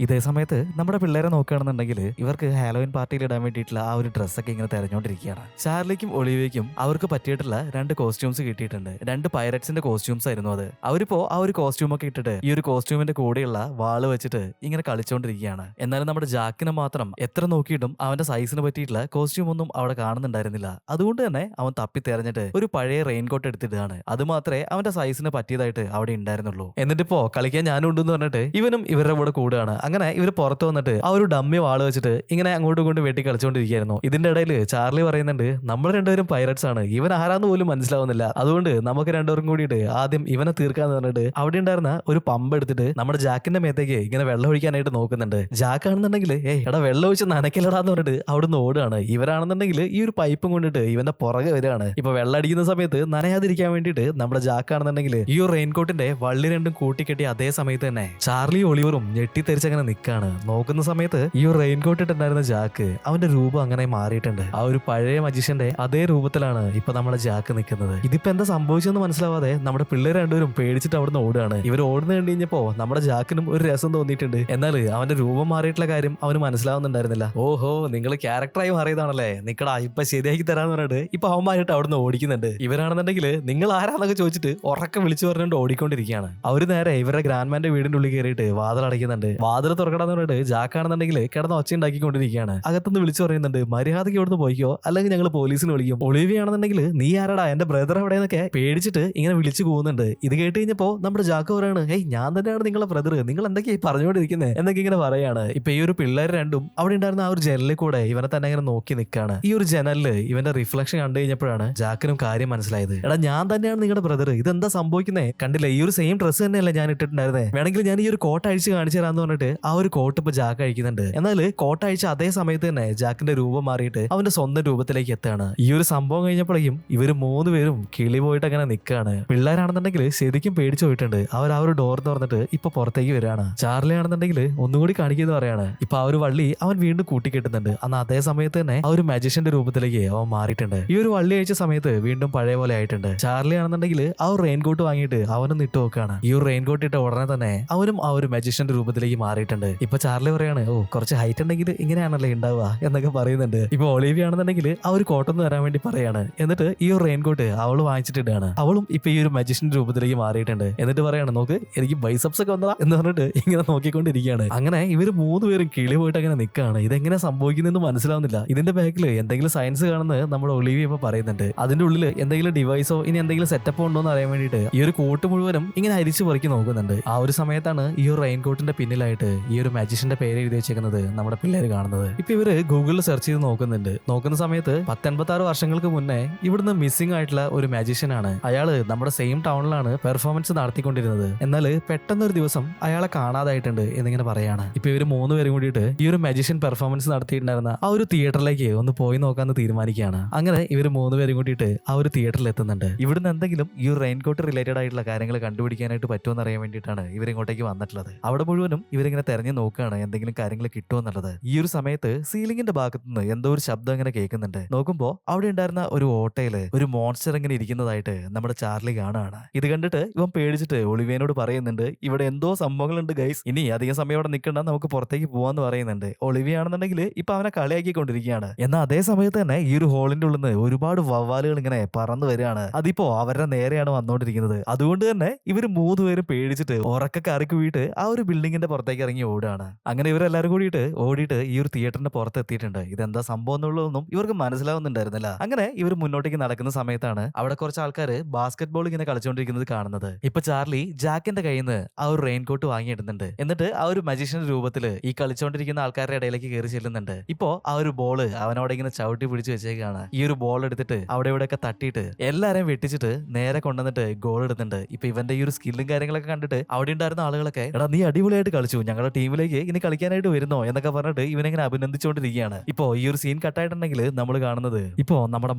ഇതേ സമയത്ത് നമ്മുടെ പിള്ളേരെ നോക്കുകയാണെന്നുണ്ടെങ്കിൽ ഇവർക്ക് ഹാലോവിൻ പാർട്ടിയിൽ ഇടാൻ വേണ്ടിയിട്ടുള്ള ആ ഒരു ഡ്രസ്സൊക്കെ ഇങ്ങനെ തെരഞ്ഞുകൊണ്ടിരിക്കുകയാണ്. ചാർലിക്കും ഒളിവിയയ്ക്കും അവർക്ക് പറ്റിയിട്ടുള്ള 2 കോസ്റ്റ്യൂംസ് കിട്ടിയിട്ടുണ്ട്. 2 പൈററ്റ്സിന്റെ കോസ്റ്റ്യൂംസ് ആയിരുന്നു അത്. അവരിപ്പോ ആ ഒരു കോസ്റ്റ്യൂമൊക്കെ ഇട്ടിട്ട് ഈ ഒരു കോസ്റ്റ്യൂമിന്റെ കൂടെയുള്ള വാള് വെച്ചിട്ട് ഇങ്ങനെ കളിച്ചുകൊണ്ടിരിക്കുകയാണ്. എന്നാലും നമ്മുടെ ജാക്കിനെ മാത്രം എത്ര നോക്കിയിട്ടും അവന്റെ സൈസിന് പറ്റിയിട്ടുള്ള കോസ്റ്റ്യൂം ഒന്നും അവിടെ കാണുന്നുണ്ടായിരുന്നില്ല. അതുകൊണ്ട് തന്നെ അവൻ തപ്പി തെരഞ്ഞിട്ട് ഒരു പഴയ റെയിൻകോട്ട് എടുത്തിട്ടാണ്. അത് മാത്രമേ അവന്റെ സൈസിന് പറ്റിയതായിട്ട് അവിടെ ഉണ്ടായിരുന്നുള്ളൂ. എന്നിട്ടിപ്പോ കളിക്കാൻ ഞാനും ഉണ്ടെന്ന് പറഞ്ഞിട്ട് ഇവനും ഇവരുടെ കൂടെ കൂടുകയാണ്. അങ്ങനെ ഇവർ പുറത്ത് വന്നിട്ട് ആ ഒരു ഡമ്മി വാള് വെച്ചിട്ട് ഇങ്ങനെ അങ്ങോട്ടും ഇങ്ങോട്ടും വെട്ടി കളിച്ചുകൊണ്ടിരിക്കുകയായിരുന്നു. ഇതിന്റെ ഇടയിൽ ചാർലി പറയുന്നുണ്ട്, നമ്മൾ രണ്ടുപേരും പൈററ്റ്സ് ആണ്, ഇവൻ ആരാന്ന് പോലും മനസ്സിലാവുന്നില്ല, അതുകൊണ്ട് നമുക്ക് രണ്ടുപേരും കൂടിയിട്ട് ആദ്യം ഇവനെ തീർക്കാന്ന് പറഞ്ഞിട്ട് അവിടെ ഉണ്ടായിരുന്ന ഒരു പമ്പ് എടുത്തിട്ട് നമ്മുടെ ജാക്കിന്റെ മേത്തേക്ക് ഇങ്ങനെ വെള്ളം ഒഴിക്കാനായിട്ട് നോക്കുന്നുണ്ട്. ജാക്ക് ആണെന്നുണ്ടെങ്കിൽ എടാ വെള്ളം ഒഴിച്ച് നനയ്ക്കലടാന്ന് പറഞ്ഞിട്ട് അവിടുന്ന് ഓടുകയാണ്. ഇവരാണെന്നുണ്ടെങ്കിൽ ഈ ഒരു പൈപ്പും കൊണ്ടിട്ട് ഇവന്റെ പുറകെ വരികയാണ്. ഇപ്പൊ വെള്ളം അടിക്കുന്ന സമയത്ത് നനയാതിരിക്കാൻ വേണ്ടിയിട്ട് നമ്മുടെ ജാക്കാണെന്നുണ്ടെങ്കിൽ ഈ ഒരു റെയിൻകോട്ടിന്റെ വള്ളി രണ്ടും കൂട്ടിക്കെട്ടി അതേ സമയത്ത് തന്നെ ചാർലി ഒളിവറും ഞെട്ടിത്തെറിച്ചങ്ങനെ നിൽക്കാണ്. നോക്കുന്ന സമയത്ത് ഈ ഒരു റെയിൻകോട്ട് ഇട്ടുണ്ടായിരുന്ന ജാക്ക് അവന്റെ രൂപം അങ്ങനെ മാറിയിട്ടുണ്ട്. ആ ഒരു പഴയ മജിഷ്യന്റെ അതേ രൂപത്തിലാണ് ഇപ്പൊ നമ്മുടെ ജാക്ക് നിൽക്കുന്നത്. ഇതിപ്പോ എന്താ സംഭവിച്ചെന്ന് മനസ്സിലാവാതെ നമ്മുടെ പിള്ളേർ രണ്ടുപേരും പേടിച്ചിട്ട് അവിടുന്ന് ഓടുകയാണ്. ഇവർ ഓടുന്ന കണ്ടു കഴിഞ്ഞപ്പോ നമ്മുടെ ജാക്കിനും ഒരു രസം തോന്നിയിട്ടുണ്ട്. എന്നാൽ അവന്റെ രൂപം മാറിയിട്ടുള്ള കാര്യം അവന് മനസ്സിലാവുന്നുണ്ടായിരുന്നില്ല. ഓഹോ, നിങ്ങൾ ക്യാരക്ടറായി മാറിയതാണല്ലേ, നിക്കടാ ഇപ്പൊ ശരിയാക്കി തരാന്ന് പറഞ്ഞിട്ട് ഇപ്പൊ അവന്മാരായിട്ട് അവിടുന്ന് ഓടിക്കുന്നുണ്ട്. ഇവരാണെന്നുണ്ടെങ്കിൽ നിങ്ങൾ ആരാന്നൊക്കെ ചോദിച്ചിട്ട് ഉറക്കം വിളിച്ചു പറഞ്ഞുകൊണ്ട് ഓടിക്കൊണ്ടിരിക്കുകയാണ്. അവര് നേരെ ഇവരുടെ ഗ്രാൻഡ്മാന്റെ വീടിന്റെ ഉള്ളിൽ കയറിയിട്ട് വാതിൽ അടയ്ക്കുന്നുണ്ട്. വാതിൽ തുറക്കടാന്ന് പറഞ്ഞിട്ട് ജാക്കാണെന്നുണ്ടെങ്കിൽ കിടന്ന് ഒച്ച ഉണ്ടാക്കിക്കൊണ്ടിരിക്കുകയാണ്. അകത്തുനിന്ന് വിളിച്ചു പറയുന്നുണ്ട്, മര്യാദയ്ക്ക് ഇവിടുന്ന് പോയിക്കോ അല്ലെങ്കിൽ ഞങ്ങൾ പോലീസിന് വിളിക്കും. ഒളിവിയാണെന്നുണ്ടെങ്കിൽ നീ ആരടാ, എന്റെ ബ്രദർ എവിടെയെന്നൊക്കെ പേടിച്ചിട്ട് ഇങ്ങനെ വിളിച്ചു പോകുന്നുണ്ട്. ഇത് കേട്ട് കഴിഞ്ഞപ്പോ നമ്മുടെ ജാക്ക് പറയാണ്, ഹേയ് ഞാൻ തന്നെയാണ് നിങ്ങളെ ബ്രദർ, നിങ്ങൾ എന്തൊക്കെയായി പറഞ്ഞുകൊണ്ടിരിക്കുന്നത് എന്നൊക്കെ ഇങ്ങനെ പറയാണ്. ഇപ്പൊ ഈ ഒരു പിള്ളേർ രണ്ടും അവിടെ ഉണ്ടായിരുന്ന ആ ഒരു ജനലിൽ കൂടെ ഇവനെ തന്നെ ഇങ്ങനെ നോക്കി നിൽക്കാണ്. ഈ ഒരു ജനലില് ഇവന്റെ റിഫ്ലക്ഷൻ കണ്ടു കഴിഞ്ഞപ്പോഴാണ് ജാക്കിനും കാര്യം മനസ്സിലായത്. എടാ ഞാൻ തന്നെയാണ് നിങ്ങളുടെ ബ്രദർ, ഇതെന്താ സംഭവിക്കുന്നേ, കണ്ടില്ല ഈ ഒരു സെയിം ഡ്രസ്സ് തന്നെയല്ല ഞാൻ ഇട്ടിട്ടുണ്ടായിരുന്നേ, വേണമെങ്കിൽ ഞാൻ ഈ ഒരു കോട്ട് അഴിച്ച് കാണിച്ചു തരാന്ന് പറഞ്ഞിട്ട് ആ ഒരു കോട്ട് ഇപ്പൊ ജാക്ക് അഴിക്കുന്നുണ്ട്. എന്നാൽ കോട്ട് അഴിച്ച അതേ സമയത്ത് തന്നെ ജാക്കിന്റെ രൂപം മാറിയിട്ട് അവന്റെ സ്വന്തം രൂപത്തിലേക്ക് എത്താണ്. ഈ ഒരു സംഭവം കഴിഞ്ഞപ്പോഴേക്കും ഇവര് 3 പേരും കിളി പോയിട്ട് അങ്ങനെ നിൽക്കാണ്. പിള്ളേരാണെന്നുണ്ടെങ്കിൽ ശരിക്കും പേടിച്ചു പോയിട്ടുണ്ട്. അവർ ആ ഒരു ഡോർ തുറന്നിട്ട് ഇപ്പൊ പുറത്തേക്ക് വരികയാണ്. ചാർലി ആണെന്നുണ്ടെങ്കിൽ ഒന്നുകൂടി കാണിക്കുന്നത് പറയാണ്. ഇപ്പൊ ആ ഒരു വള്ളി അവൻ വീണ്ടും കൂട്ടിക്കെട്ടുന്നുണ്ട്. അന്ന് അതേ സമയത്ത് തന്നെ ആ ഒരു മജിഷ്യന്റെ രൂപത്തിലേക്ക് അവൻ മാറിയിട്ടുണ്ട്. ഈ ഒരു വള്ളി അയച്ച സമയത്ത് വീണ്ടും പഴയ പോലെ ആയിട്ടുണ്ട്. ചാർലി ആണെന്നുണ്ടെങ്കിൽ ആ ഒരു റെയിൻകോട്ട് വാങ്ങിയിട്ട് അവനും ഇട്ട് നോക്കാണ്. ഈ ഒരു റെയിൻകോട്ട് ഇട്ട ഉടനെ തന്നെ അവനും ആ ഒരു മജിഷ്യന്റെ രൂപത്തിലേക്ക് മാറിയിട്ടുണ്ട്. ഇപ്പൊ ചാർലി പറയാണ്, ഓ കുറച്ച് ഹൈറ്റ് ഉണ്ടെങ്കിൽ ഇങ്ങനെയാണല്ലേ ഉണ്ടാവുക എന്നൊക്കെ പറയുന്നുണ്ട്. ഇപ്പൊ ഒളിവിയ ആണെന്നുണ്ടെങ്കിൽ ആ ഒരു കോട്ടൊന്ന് വരാൻ വേണ്ടി പറയാണ്. എന്നിട്ട് ഈ ഒരു റെയിൻകോട്ട് അവള് വാങ്ങിച്ചിട്ടിട്ടാണ്. അവളും ഇപ്പൊ ഈ ഒരു മജിഷ്യന്റെ രൂപത്തിലേക്ക് മാറിയിട്ടുണ്ട്. എന്നിട്ട് പറയാണ്, നോക്ക് എനിക്ക് ബൈസപ്സ് ഒക്കെ വന്നതാ എന്ന് പറഞ്ഞിട്ട് ഇങ്ങനെ നോക്കിക്കൊണ്ടിരിക്കുകയാണ്. അങ്ങനെ ഇവര് 3 പേരും കിളി പോയിട്ട് അങ്ങനെ നിൽക്കുകയാണ്. ഇതെങ്ങനെ സംഭവിക്കുന്നതെന്ന് മനസ്സിലാവുന്നില്ല. ഇതിന്റെ ബാക്കിൽ എന്തെങ്കിലും സയൻസ് കാണുന്നത് നമ്മുടെ ഒളിവിയ ഇപ്പൊ പറയുന്നുണ്ട്. അതിന്റെ ഉള്ളിൽ എന്തെങ്കിലും ഡിവൈസോ ഇനി എന്തെങ്കിലും സെറ്റപ്പോ ഉണ്ടോ എന്ന് അറിയാൻ വേണ്ടിയിട്ട് ഈ ഒരു കോട്ട് മുഴുവനും ഇങ്ങനെ അരിച്ചു പറിക്കി നോക്കുന്നുണ്ട്. ആ ഒരു സമയത്താണ് ഈ ഒരു റെയിൻകോട്ടിന്റെ പിന്നിലായിട്ട് ഈ ഒരു മജിഷ്യന്റെ പേര് എഴുതി വെച്ചേക്കുന്നത് നമ്മുടെ പിള്ളേര് കാണുന്നത്. ഇപ്പൊ ഇവര് ഗൂഗിളിൽ സെർച്ച് ചെയ്ത് നോക്കുന്നുണ്ട്. നോക്കുന്ന സമയത്ത് 186 വർഷങ്ങൾക്ക് മുന്നേ ഇവിടുന്ന് മിസ്സിംഗ് ആയിട്ടുള്ള ഒരു മാജിഷ്യൻ ആണ്. അയാള് നമ്മുടെ സെയിം ടൗണിലാണ് പെർഫോമൻസ് നടത്തിക്കൊണ്ടിരുന്നത്. എന്നാൽ പെട്ടെന്ന് ഒരു ദിവസം അയാളെ കാണാതായിട്ടുണ്ട് എന്നിങ്ങനെ പറയാണ്. ഇപ്പൊ ഇവര് 3 പേരും കൂടിയിട്ട് ഈ ഒരു മാജിഷ്യൻ പെർഫോമൻസ് നടത്തിയിട്ടുണ്ടായിരുന്ന ആ ഒരു തിയേറ്ററിലേക്ക് ഒന്ന് പോയി നോക്കാന്ന് തീരുമാനിക്കുകയാണ്. അങ്ങനെ ഇവര് 3 പേരും കൂടിയിട്ട് ആ ഒരു തിയേറ്ററിൽ എത്തുന്നുണ്ട്. ഇവിടുന്ന് എന്തെങ്കിലും ഈ ഒരു റെയിൻകോട്ട് റിലേറ്റഡ് ആയിട്ടുള്ള കാര്യങ്ങൾ കണ്ടുപിടിക്കാനായിട്ട് പറ്റുമെന്ന് അറിയാൻ വേണ്ടിയിട്ടാണ് ഇവരിങ്ങോട്ടേക്ക് വന്നിട്ടുള്ളത്. അവിടെ മുഴുവനും ഇവരിങ്ങനെ തെരഞ്ഞു നോക്കുകയാണ് എന്തെങ്കിലും കാര്യങ്ങൾ കിട്ടുമോ എന്നുള്ളത്. ഈ ഒരു സമയത്ത് സീലിംഗിന്റെ ഭാഗത്ത് നിന്ന് എന്തോ ഒരു ശബ്ദം ഇങ്ങനെ കേൾക്കുന്നുണ്ട്. നോക്കുമ്പോ അവിടെ ഉണ്ടായിരുന്ന ഒരു ഓട്ടയില് ഒരു മോൺസ്റ്റർ ഇങ്ങനെ ഇരിക്കുന്നതായിട്ട് നമ്മുടെ ചാർലി കാണുകയാണ്. ഇത് കണ്ടിട്ട് ഇവൻ പേടിച്ചിട്ട് ഒളിവിയനോട് പറയുന്നുണ്ട്, ഇവിടെ എന്തോ സംഭവങ്ങളുണ്ട് ഗൈസ്, ഇനി അധികം സമയം അവിടെ നിൽക്കണ്ട, നമുക്ക് പുറത്തേക്ക് പോവാന്ന് പറയുന്നുണ്ട്. ഒളിവിയ ആണെന്നുണ്ടെങ്കിൽ ഇപ്പൊ അവനെ കളിയാക്കിക്കൊണ്ടിരിക്കുകയാണ്. എന്നാൽ അതേ സമയത്ത് തന്നെ ഈ ഒരു ഹോളിന്റെ ഉള്ളിൽ നിന്ന് ഒരുപാട് വവ്വാലുകൾ ഇങ്ങനെ പറന്നു വരികയാണ്. അതിപ്പോ അവരുടെ നേരെയാണ് വന്നോണ്ടിരിക്കുന്നത്. അതുകൊണ്ട് തന്നെ ഇവര് 3 പേരും പേടിച്ചിട്ട് ഉറക്ക കറിക്ക് വീട്ട് ആ ഒരു ബിൽഡിങ്ങിന്റെ പുറത്തേക്ക് ഇറങ്ങി ഓടുകയാണ്. അങ്ങനെ ഇവരെല്ലാരും കൂടിയിട്ട് ഓടിയിട്ട് ഈ ഒരു തിയേറ്ററിന്റെ പുറത്ത് എത്തിയിട്ടുണ്ട്. ഇതെന്താ സംഭവം എന്നുള്ളതൊന്നും ഇവർക്ക് മനസ്സിലാവുന്നുണ്ടായിരുന്നില്ല. അങ്ങനെ ഇവർ മുന്നോട്ടേക്ക് നടക്കുന്ന സമയത്താണ് അവിടെ കുറച്ച് ആൾക്കാർ ബാസ്കറ്റ് ബോൾ ഇങ്ങനെ കളിച്ചുകൊണ്ടിരിക്കുന്നത് കാണുന്നത്. ഇപ്പൊ ചാർലി ജാക്കിന്റെ കയ്യിൽ നിന്ന് ആ ഒരു റെയിൻകോട്ട് വാങ്ങിയിടുന്നുണ്ട്. എന്നിട്ട് ആ ഒരു മജീഷ്യന്റെ രൂപത്തിൽ ഈ കളിച്ചുകൊണ്ടിരിക്കുന്ന ആൾക്കാരുടെ ഇടയിലേക്ക് കയറി ചെല്ലുന്നുണ്ട്. ഇപ്പോ ആ ഒരു ബോള് അവനോട് ഇങ്ങനെ ചവിട്ടി പിടിച്ച് വെച്ചേക്കാണ്. ഈ ഒരു ബോൾ എടുത്തിട്ട് അവിടെ ഇവിടെയൊക്കെ തട്ടിയിട്ട് എല്ലാരെയും വെട്ടിച്ചിട്ട് നേരെ കൊണ്ടുവന്നിട്ട് ഗോൾ ഇടുന്നുണ്ട്. ഇപ്പൊ ഇവന്റെ ഈ ഒരു സ്കില്ലും കാര്യങ്ങളൊക്കെ കണ്ടിട്ട് അവിടെ ഉണ്ടായിരുന്ന ആളുകളൊക്കെ, എടാ നീ അടിപൊളിയായിട്ട് കളിച്ചു, ഞങ്ങളുടെ ടീമിലേക്ക് ഇനി കളിക്കാനായിട്ട് വരുന്നോ എന്നൊക്കെ പറഞ്ഞിട്ട് ഇവനെങ്ങനെ അഭിനന്ദിച്ചുകൊണ്ടിരിക്കുകയാണ്. ഇപ്പോ ഈ ഒരു സീൻ കട്ടായിട്ടുണ്ടെങ്കിൽ നമ്മൾ കാണുന്നത് ഇപ്പോ നമ്മുടെ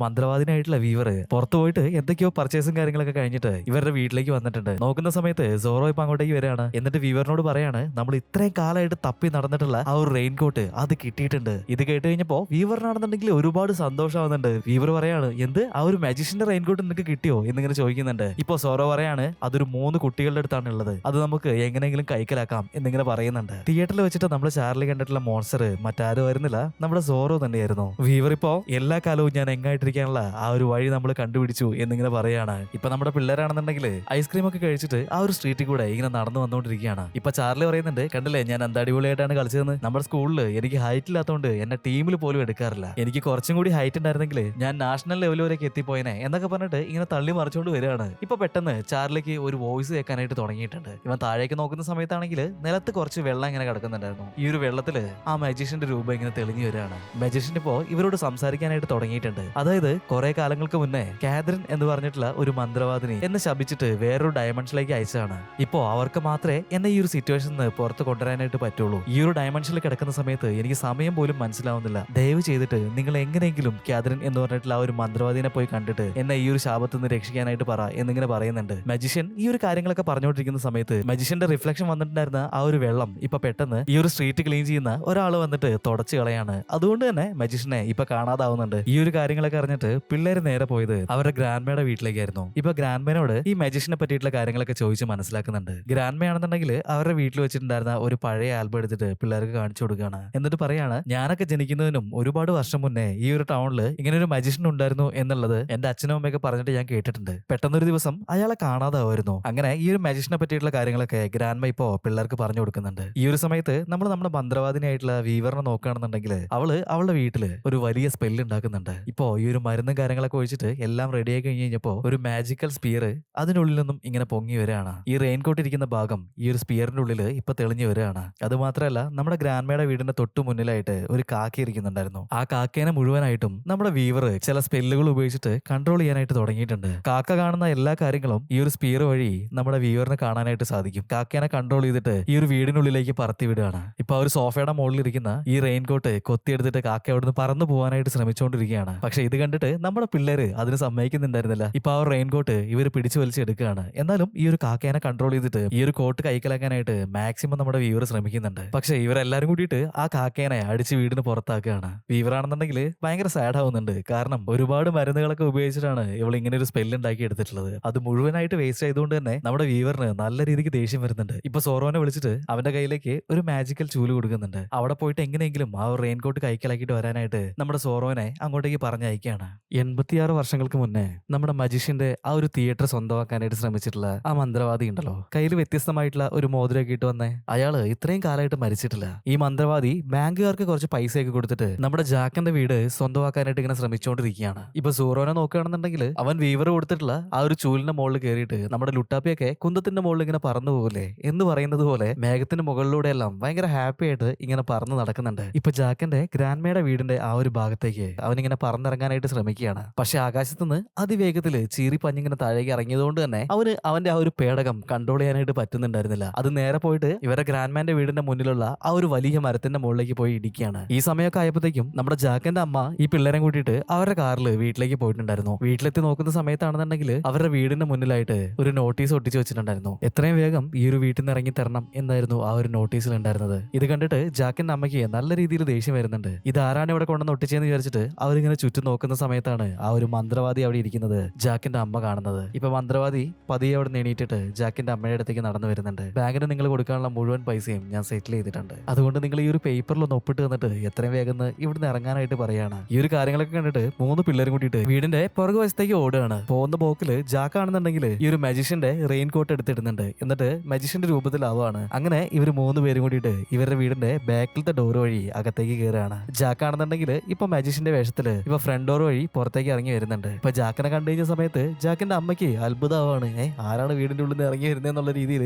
മന്ത്രവാദിനായിട്ടുള്ള വീവർ പുറത്തു പോയിട്ട് എന്തൊക്കെയോ പർച്ചേസും കാര്യങ്ങളൊക്കെ കഴിഞ്ഞിട്ട് ഇവരുടെ വീട്ടിലേക്ക് വന്നിട്ടുണ്ട്. നോക്കുന്ന സമയത്ത് സോറോ ഇപ്പൊ അങ്ങോട്ടേക്ക് വരികയാണ്. എന്നിട്ട് വീവറിനോട് പറയാണ്, നമ്മൾ ഇത്രയും കാലമായിട്ട് തപ്പി നടന്നിട്ടുള്ള ആ ഒരു റെയിൻകോട്ട് അത് കിട്ടിയിട്ടുണ്ട്. ഇത് കേട്ട് കഴിഞ്ഞപ്പോ വീവറിനാണെന്നുണ്ടെങ്കിൽ ഒരുപാട് സന്തോഷമാവുന്നുണ്ട്. വീവർ പറയാണ്, എന്ത് ആ ഒരു മാജിഷ്യന്റെ റെയിൻകോട്ട് നിനക്ക് കിട്ടിയോ എന്നിങ്ങനെ ചോദിക്കുന്നുണ്ട്. ഇപ്പൊ സോറോ പറയാണ്, അതൊരു 3 കുട്ടികളുടെ അടുത്താണ് ഉള്ളത്, അത് നമുക്ക് എങ്ങനെയെങ്കിലും കൈക്കലാക്കാം എന്നിങ്ങനെ പറയുന്നത്. പറയുന്നുണ്ട്. തിയേറ്ററിൽ വെച്ചിട്ട് നമ്മൾ ചാർലി കണ്ടിട്ടുള്ള മോൺസ്റ്റർ മറ്റാരും ആയിരുന്നില്ല, നമ്മുടെ സോറോ തന്നെയായിരുന്നു. വീവർ ഇപ്പോ എല്ലാ കാലവും ഞാൻ എങ്ങായിട്ടിരിക്കാനുള്ള ആ ഒരു വഴി നമ്മൾ കണ്ടുപിടിച്ചു എന്നിങ്ങനെ പറയാണ്. ഇപ്പൊ നമ്മുടെ പിള്ളേരാണെന്നുണ്ടെങ്കിൽ ഐസ്ക്രീം ഒക്കെ കഴിച്ചിട്ട് ആ ഒരു സ്ട്രീറ്റിൽ കൂടെ ഇങ്ങനെ നടന്നു വന്നുകൊണ്ടിരിക്കുകയാണ്. ഇപ്പൊ ചാർലി പറയുന്നുണ്ട്, കണ്ടില്ലേ ഞാൻ എന്താ അടിപൊളിയായിട്ടാണ് കളിച്ചതെന്ന്. നമ്മുടെ സ്കൂളിൽ എനിക്ക് ഹൈറ്റ് ഇല്ലാത്തതുകൊണ്ട് എന്നെ ടീമിൽ പോലും എടുക്കാറില്ല. എനിക്ക് കുറച്ചും കൂടി ഹൈറ്റ് ഉണ്ടായിരുന്നെങ്കിൽ ഞാൻ നാഷണൽ ലെവൽ വരെയൊക്കെ എത്തിപ്പോയനെ എന്നൊക്കെ പറഞ്ഞിട്ട് ഇങ്ങനെ തള്ളി മറിച്ചുകൊണ്ട് വരികയാണ്. ഇപ്പൊ പെട്ടെന്ന് ചാർലിക്ക് ഒരു വോയിസ് കേൾക്കാനായിട്ട് തുടങ്ങിയിട്ടുണ്ട്. ഇവൻ താഴേക്ക് നോക്കുന്ന സമയത്താണെങ്കിൽ നിലത്ത് കുറച്ച് വെള്ളം ഇങ്ങനെ കിടക്കുന്നുണ്ടായിരുന്നു. ഈ ഒരു വെള്ളത്തില് ആ മജീഷ്യന്റെ രൂപം ഇങ്ങനെ തെളിഞ്ഞു വരികയാണ്. മജീഷ്യൻ ഇപ്പോ ഇവരോട് സംസാരിക്കാനായിട്ട് തുടങ്ങിയിട്ടുണ്ട്. അതായത് കുറെ കാലങ്ങൾക്ക് മുന്നേ കാതറിൻ എന്ന് പറഞ്ഞിട്ടുള്ള ഒരു മന്ത്രവാദിനി എന്നെ ശപിച്ചിട്ട് വേറൊരു ഡയമെൻഷനിലേക്ക് അയച്ചതാണ്. ഇപ്പോ അവർക്ക് മാത്രമേ എന്നെ ഈ ഒരു സിറ്റുവേഷനിൽ നിന്ന് പുറത്ത് കൊണ്ടുവരാനായിട്ട് പറ്റുള്ളൂ. ഈ ഒരു ഡയമെൻഷനിൽ കിടക്കുന്ന സമയത്ത് എനിക്ക് സമയം പോലും മനസ്സിലാവുന്നില്ല. ദയവ് ചെയ്തിട്ട് നിങ്ങൾ എങ്ങനെയെങ്കിലും കാതറിൻ എന്ന് പറഞ്ഞിട്ടുള്ള ആ ഒരു മന്ത്രവാദിനെ പോയി കണ്ടിട്ട് എന്നെ ഈ ഒരു ശാപത്തിൽ നിന്ന് രക്ഷിക്കാനായിട്ട് പറ എന്നിങ്ങനെ പറയുന്നുണ്ട്. മജീഷ്യൻ ഈ ഒരു കാര്യങ്ങളൊക്കെ പറഞ്ഞുകൊണ്ടിരിക്കുന്ന സമയത്ത് മജീഷ്യന്റെ റിഫ്ലക്ഷൻ വന്നിട്ടുണ്ടായിരുന്ന ആ ഒരു വെള്ളം ഇപ്പൊ പെട്ടെന്ന് ഈ ഒരു സ്ട്രീറ്റ് ക്ലീൻ ചെയ്യുന്ന ഒരാൾ വന്നിട്ട് തുടച്ചു കളയാണ്. അതുകൊണ്ട് തന്നെ മജീഷ്യനെ ഇപ്പൊ കാണാതാവുന്നുണ്ട്. ഈ ഒരു കാര്യങ്ങളൊക്കെ അറിഞ്ഞിട്ട് പിള്ളേര് നേരെ പോയത് അവരുടെ ഗ്രാൻഡ്മയുടെ വീട്ടിലേക്കായിരുന്നു. ഇപ്പൊ ഗ്രാൻഡ്മേനോട് ഈ മജീഷ്യനെ പറ്റിയിട്ടുള്ള കാര്യങ്ങളൊക്കെ ചോദിച്ച് മനസ്സിലാക്കുന്നുണ്ട്. ഗ്രാൻഡ്മയാണെന്നുണ്ടെങ്കിൽ അവരുടെ വീട്ടിൽ വെച്ചിട്ടുണ്ടായിരുന്ന ഒരു പഴയ ആൽബം എടുത്തിട്ട് പിള്ളേർക്ക് കാണിച്ചു കൊടുക്കുകയാണ്. എന്നിട്ട് പറയാണ്, ഞാനൊക്കെ ജനിക്കുന്നതിനും ഒരുപാട് വർഷം മുന്നേ ഈ ഒരു ടൗണിൽ ഇങ്ങനെ ഒരു മജീഷ്യൻ ഉണ്ടായിരുന്നു എന്നുള്ളത് എന്റെ അച്ഛനും അമ്മയൊക്കെ പറഞ്ഞിട്ട് ഞാൻ കേട്ടിട്ടുണ്ട്. പെട്ടെന്നൊരു ദിവസം അയാളെ കാണാതാവുമായിരുന്നു. അങ്ങനെ ഈ ഒരു മജീഷ്യനെ പറ്റിയിട്ടുള്ള കാര്യങ്ങളൊക്കെ ഗ്രാൻഡ്മ ഇപ്പോ പിള്ളേർക്ക് പറഞ്ഞു കൊടുക്കുന്നുണ്ട്. ഈ ഒരു സമയത്ത് നമ്മൾ നമ്മുടെ മന്ത്രവാദിനിയായിട്ടുള്ള വീവറിനെ നോക്കുകയാണെന്നുണ്ടെങ്കിൽ അവളുടെ വീട്ടില് ഒരു വലിയ സ്പെല്ല് ഉണ്ടാക്കുന്നുണ്ട്. ഇപ്പോ ഈ ഒരു മരുന്നും കാര്യങ്ങളൊക്കെ ഒഴിച്ചിട്ട് എല്ലാം റെഡിയായി കഴിഞ്ഞ് കഴിഞ്ഞപ്പോ ഒരു മാജിക്കൽ സ്പിയർ അതിനുള്ളിൽ നിന്നും ഇങ്ങനെ പൊങ്ങി വരികയാണ്. ഈ റെയിൻകോട്ട് ഇരിക്കുന്ന ഭാഗം ഈ ഒരു സ്പിയറിന്റെ ഉള്ളിൽ ഇപ്പൊ തെളിഞ്ഞു വരികയാണ്. അത് മാത്രമല്ല നമ്മുടെ ഗ്രാൻഡ്മയുടെ വീടിന്റെ തൊട്ടു മുന്നിലായിട്ട് ഒരു കാക്ക ഇരിക്കുന്നുണ്ടായിരുന്നു. ആ കാക്കേനെ മുഴുവനായിട്ടും നമ്മുടെ വീവർ ചില സ്പെല്ലുകൾ ഉപയോഗിച്ചിട്ട് കൺട്രോൾ ചെയ്യാനായിട്ട് തുടങ്ങിയിട്ടുണ്ട്. കാക്ക കാണുന്ന എല്ലാ കാര്യങ്ങളും ഈ ഒരു സ്പിയർ വഴി നമ്മുടെ വീവറിനെ കാണാനായിട്ട് സാധിക്കും. കാക്കേനെ കൺട്രോൾ ചെയ്തിട്ട് ഈ ഒരു വീടിനുള്ളിലേക്ക് പറത്തി വിടുകയാണ്. ഇപ്പൊ ആ ഒരു സോഫയുടെ മുകളിൽ ഇരിക്കുന്ന ഈ റെയിൻകോട്ട് കൊത്തിയെടുത്തിട്ട് കാക്ക അവിടുന്ന് പറന്നു പോകാനായിട്ട് ശ്രമിച്ചുകൊണ്ടിരിക്കുകയാണ്. പക്ഷെ ഇത് കണ്ടിട്ട് നമ്മുടെ പിള്ളേര് അതിന് സമ്മതിക്കുന്നുണ്ടായിരുന്നില്ല. ഇപ്പൊ ആ ഒരു റെയിൻകോട്ട് ഇവർ പിടിച്ചു വലിച്ചെടുക്കുകയാണ്. എന്നാലും ഈ ഒരു കാക്കേനെ കൺട്രോൾ ചെയ്തിട്ട് ഈ ഒരു കോട്ട് കൈക്കലാക്കാനായിട്ട് മാക്സിമം നമ്മുടെ വീവർ ശ്രമിക്കുന്നുണ്ട്. പക്ഷെ ഇവരെല്ലാരും കൂടിയിട്ട് ആ കാക്കേനെ അടിച്ച് വീടിന് പുറത്താക്കുകയാണ്. വീവറാണെന്നുണ്ടെങ്കിൽ ഭയങ്കര സാഡ് ആവുന്നുണ്ട്. കാരണം ഒരുപാട് മരുന്നുകളൊക്കെ ഉപയോഗിച്ചിട്ടാണ് ഇവൾ ഇങ്ങനെ ഒരു സ്പെല്ല് ഉണ്ടാക്കി എടുത്തിട്ടുള്ളത്. അത് മുഴുവനായിട്ട് വേസ്റ്റ് ആയതുകൊണ്ട് തന്നെ നമ്മുടെ വീവറിന് നല്ല രീതിക്ക് ദേഷ്യം വരുന്നുണ്ട്. ഇപ്പൊ സോറോനെ വിളിച്ചിട്ട് അവന്റെ കയ്യിലേക്ക് ഒരു മാജിക്കൽ ചൂല് കൊടുക്കുന്നുണ്ട്. അവിടെ പോയിട്ട് എങ്ങനെയെങ്കിലും ആ ഒരു റെയിൻകോട്ട് കൈക്കലാക്കിയിട്ട് വരാനായിട്ട് നമ്മുടെ സോറോനെ അങ്ങോട്ടേക്ക് പറഞ്ഞയക്കുകയാണ്. 86 വർഷങ്ങൾക്ക് മുന്നേ നമ്മുടെ മജീഷ്യന്റെ ആ ഒരു തിയേറ്റർ സ്വന്തമാക്കാനായിട്ട് ശ്രമിച്ചിട്ടുള്ള ആ മന്ത്രവാദി ഉണ്ടല്ലോ, കയ്യിൽ വ്യത്യസ്തമായിട്ടുള്ള ഒരു മോതിരമൊക്കെ ഇട്ട് വന്നേ, അയാള് ഇത്രയും കാലമായിട്ട് മരിച്ചിട്ടില്ല. ഈ മന്ത്രവാദി ബാങ്കുകാർക്ക് കുറച്ച് പൈസയൊക്കെ കൊടുത്തിട്ട് നമ്മുടെ ജാക്കിന്റെ വീട് സ്വന്തമാക്കാനായിട്ട് ഇങ്ങനെ ശ്രമിച്ചുകൊണ്ടിരിക്കുകയാണ്. ഇപ്പൊ സൂറോനെ നോക്കുകയാണെന്നുണ്ടെങ്കിൽ അവൻ വീവർ കൊടുത്തിട്ടുള്ള ആ ഒരു ചൂലിന്റെ മുകളിൽ കയറിയിട്ട് നമ്മുടെ ലുട്ടാപ്പിയൊക്കെ കുന്തത്തിന്റെ മുകളിൽ ഇങ്ങനെ പറന്നു പോകില്ലേ എന്ന് പറയുന്നത് പോലെ മേഘത്തിന്റെ മുകളിലൂടെ എല്ലാം ഭയങ്കര ഹാപ്പി ആയിട്ട് ഇങ്ങനെ പറന്ന് നടക്കുന്നുണ്ട്. ഇപ്പൊ ജാക്കിന്റെ ഗ്രാൻഡ്മയുടെ വീടിന്റെ ആ ഒരു ഭാഗത്തേക്ക് അവൻ ഇങ്ങനെ പറന്നിറങ്ങാനായിട്ട് ശ്രമിക്കുകയാണ്. പക്ഷെ ആകാശത്തുനിന്ന് അതിവേഗത്തില് ചീറി പഞ്ഞിങ്ങനെ താഴേക്ക് ഇറങ്ങിയതുകൊണ്ട് തന്നെ അവന്റെ ആ ഒരു പേടകം കൺട്രോൾ ചെയ്യാനായിട്ട് പറ്റുന്നുണ്ടായിരുന്നില്ല. അത് നേരെ പോയിട്ട് ഇവരുടെ ഗ്രാൻഡ്മാന്റെ വീടിന്റെ മുന്നിലുള്ള ആ ഒരു വലിയ മരത്തിന്റെ മുകളിലേക്ക് പോയി ഇടിക്കുകയാണ്. ഈ സമയമൊക്കെ ആയപ്പോഴത്തേക്കും നമ്മുടെ ജാക്കിന്റെ അമ്മ ഈ പിള്ളേരെ കൂട്ടിയിട്ട് അവരുടെ കാറിൽ വീട്ടിലേക്ക് പോയിട്ടുണ്ടായിരുന്നു. വീട്ടിലെത്തി നോക്കുന്ന സമയത്താണെന്നുണ്ടെങ്കിൽ അവരുടെ വീടിന്റെ മുന്നിലായിട്ട് ഒരു നോട്ടീസ് ഒട്ടിച്ചു വെച്ചിട്ടുണ്ടായിരുന്നു. എത്രയും വേഗം ഈ ഒരു വീട്ടിൽ നിന്ന് ഇറങ്ങി തരണം എന്നായിരുന്നു ആ ഒരു നോട്ടീസിൽ ഉണ്ടായിരുന്നത്. ഇത് കണ്ടിട്ട് ജാക്കിന്റെ അമ്മയ്ക്ക് നല്ല രീതിയിൽ ദേഷ്യം വരുന്നുണ്ട്. ഇത് ആരാണ് ഇവിടെ കൊണ്ടുവന്ന് ഒട്ടിച്ചെന്ന് വിചാരിച്ചിട്ട് അവരിങ്ങനെ ചുറ്റും നോക്കുന്ന സമയത്താണ് ആ ഒരു മന്ത്രവാദി അവിടെ ഇരിക്കുന്നത് ജാക്കിന്റെ അമ്മ കാണുന്നത്. ഇപ്പൊ മന്ത്രവാദി പതിയെ അവിടെ എണീറ്റിട്ട് ജാക്കിന്റെ അമ്മയുടെ അടുത്തേക്ക് നടന്നു വരുന്നുണ്ട്. ബാങ്കിന് നിങ്ങൾ കൊടുക്കാനുള്ള മുഴുവൻ പൈസയും ഞാൻ സെറ്റിൽ ചെയ്തിട്ടുണ്ട്. അതുകൊണ്ട് നിങ്ങൾ ഈ ഒരു പേപ്പറിൽ ഒന്ന് ഒപ്പിട്ട് തന്നിട്ട് എത്രയും വേഗം ഇവിടുന്ന് ഇറങ്ങാനായിട്ട് പറയാണ്. ഈ ഒരു കാര്യങ്ങളൊക്കെ കണ്ടിട്ട് 3 പിള്ളേരും കൂട്ടിയിട്ട് വീടിന്റെ പുറകു വശത്തേക്ക് ഓടുകയാണ്. പോകുന്ന പോക്കില് ജാക്കാണെന്നുണ്ടെങ്കിൽ ഈ ഒരു മജീഷ്യന്റെ റെയിൻ കോട്ട് എടുത്തിടുന്നുണ്ട്. എന്നിട്ട് മജീഷ്യന്റെ രൂപത്തിലാവാണ്. അങ്ങനെ ഇവർ 3 പേരും കൂടിയിട്ട് ഇവരുടെ വീടിന്റെ ബാക്കിലത്തെ ഡോർ വഴി അകത്തേക്ക് കയറുകയാണ്. ജാക്കാണെന്നുണ്ടെങ്കിൽ ഇപ്പൊ മജീഷ്യന്റെ വേഷത്തില് ഇപ്പൊ ഫ്രണ്ട് ഡോർ വഴി പുറത്തേക്ക് ഇറങ്ങി വരുന്നുണ്ട്. ഇപ്പൊ ജാക്കിനെ കണ്ടു കഴിഞ്ഞ സമയത്ത് ജാക്കിന്റെ അമ്മയ്ക്ക് അത്ഭുതമാണ്. ആരാണ് വീടിന്റെ ഉള്ളിൽ നിന്ന് ഇറങ്ങി വരുന്നത് എന്നുള്ള രീതിയിൽ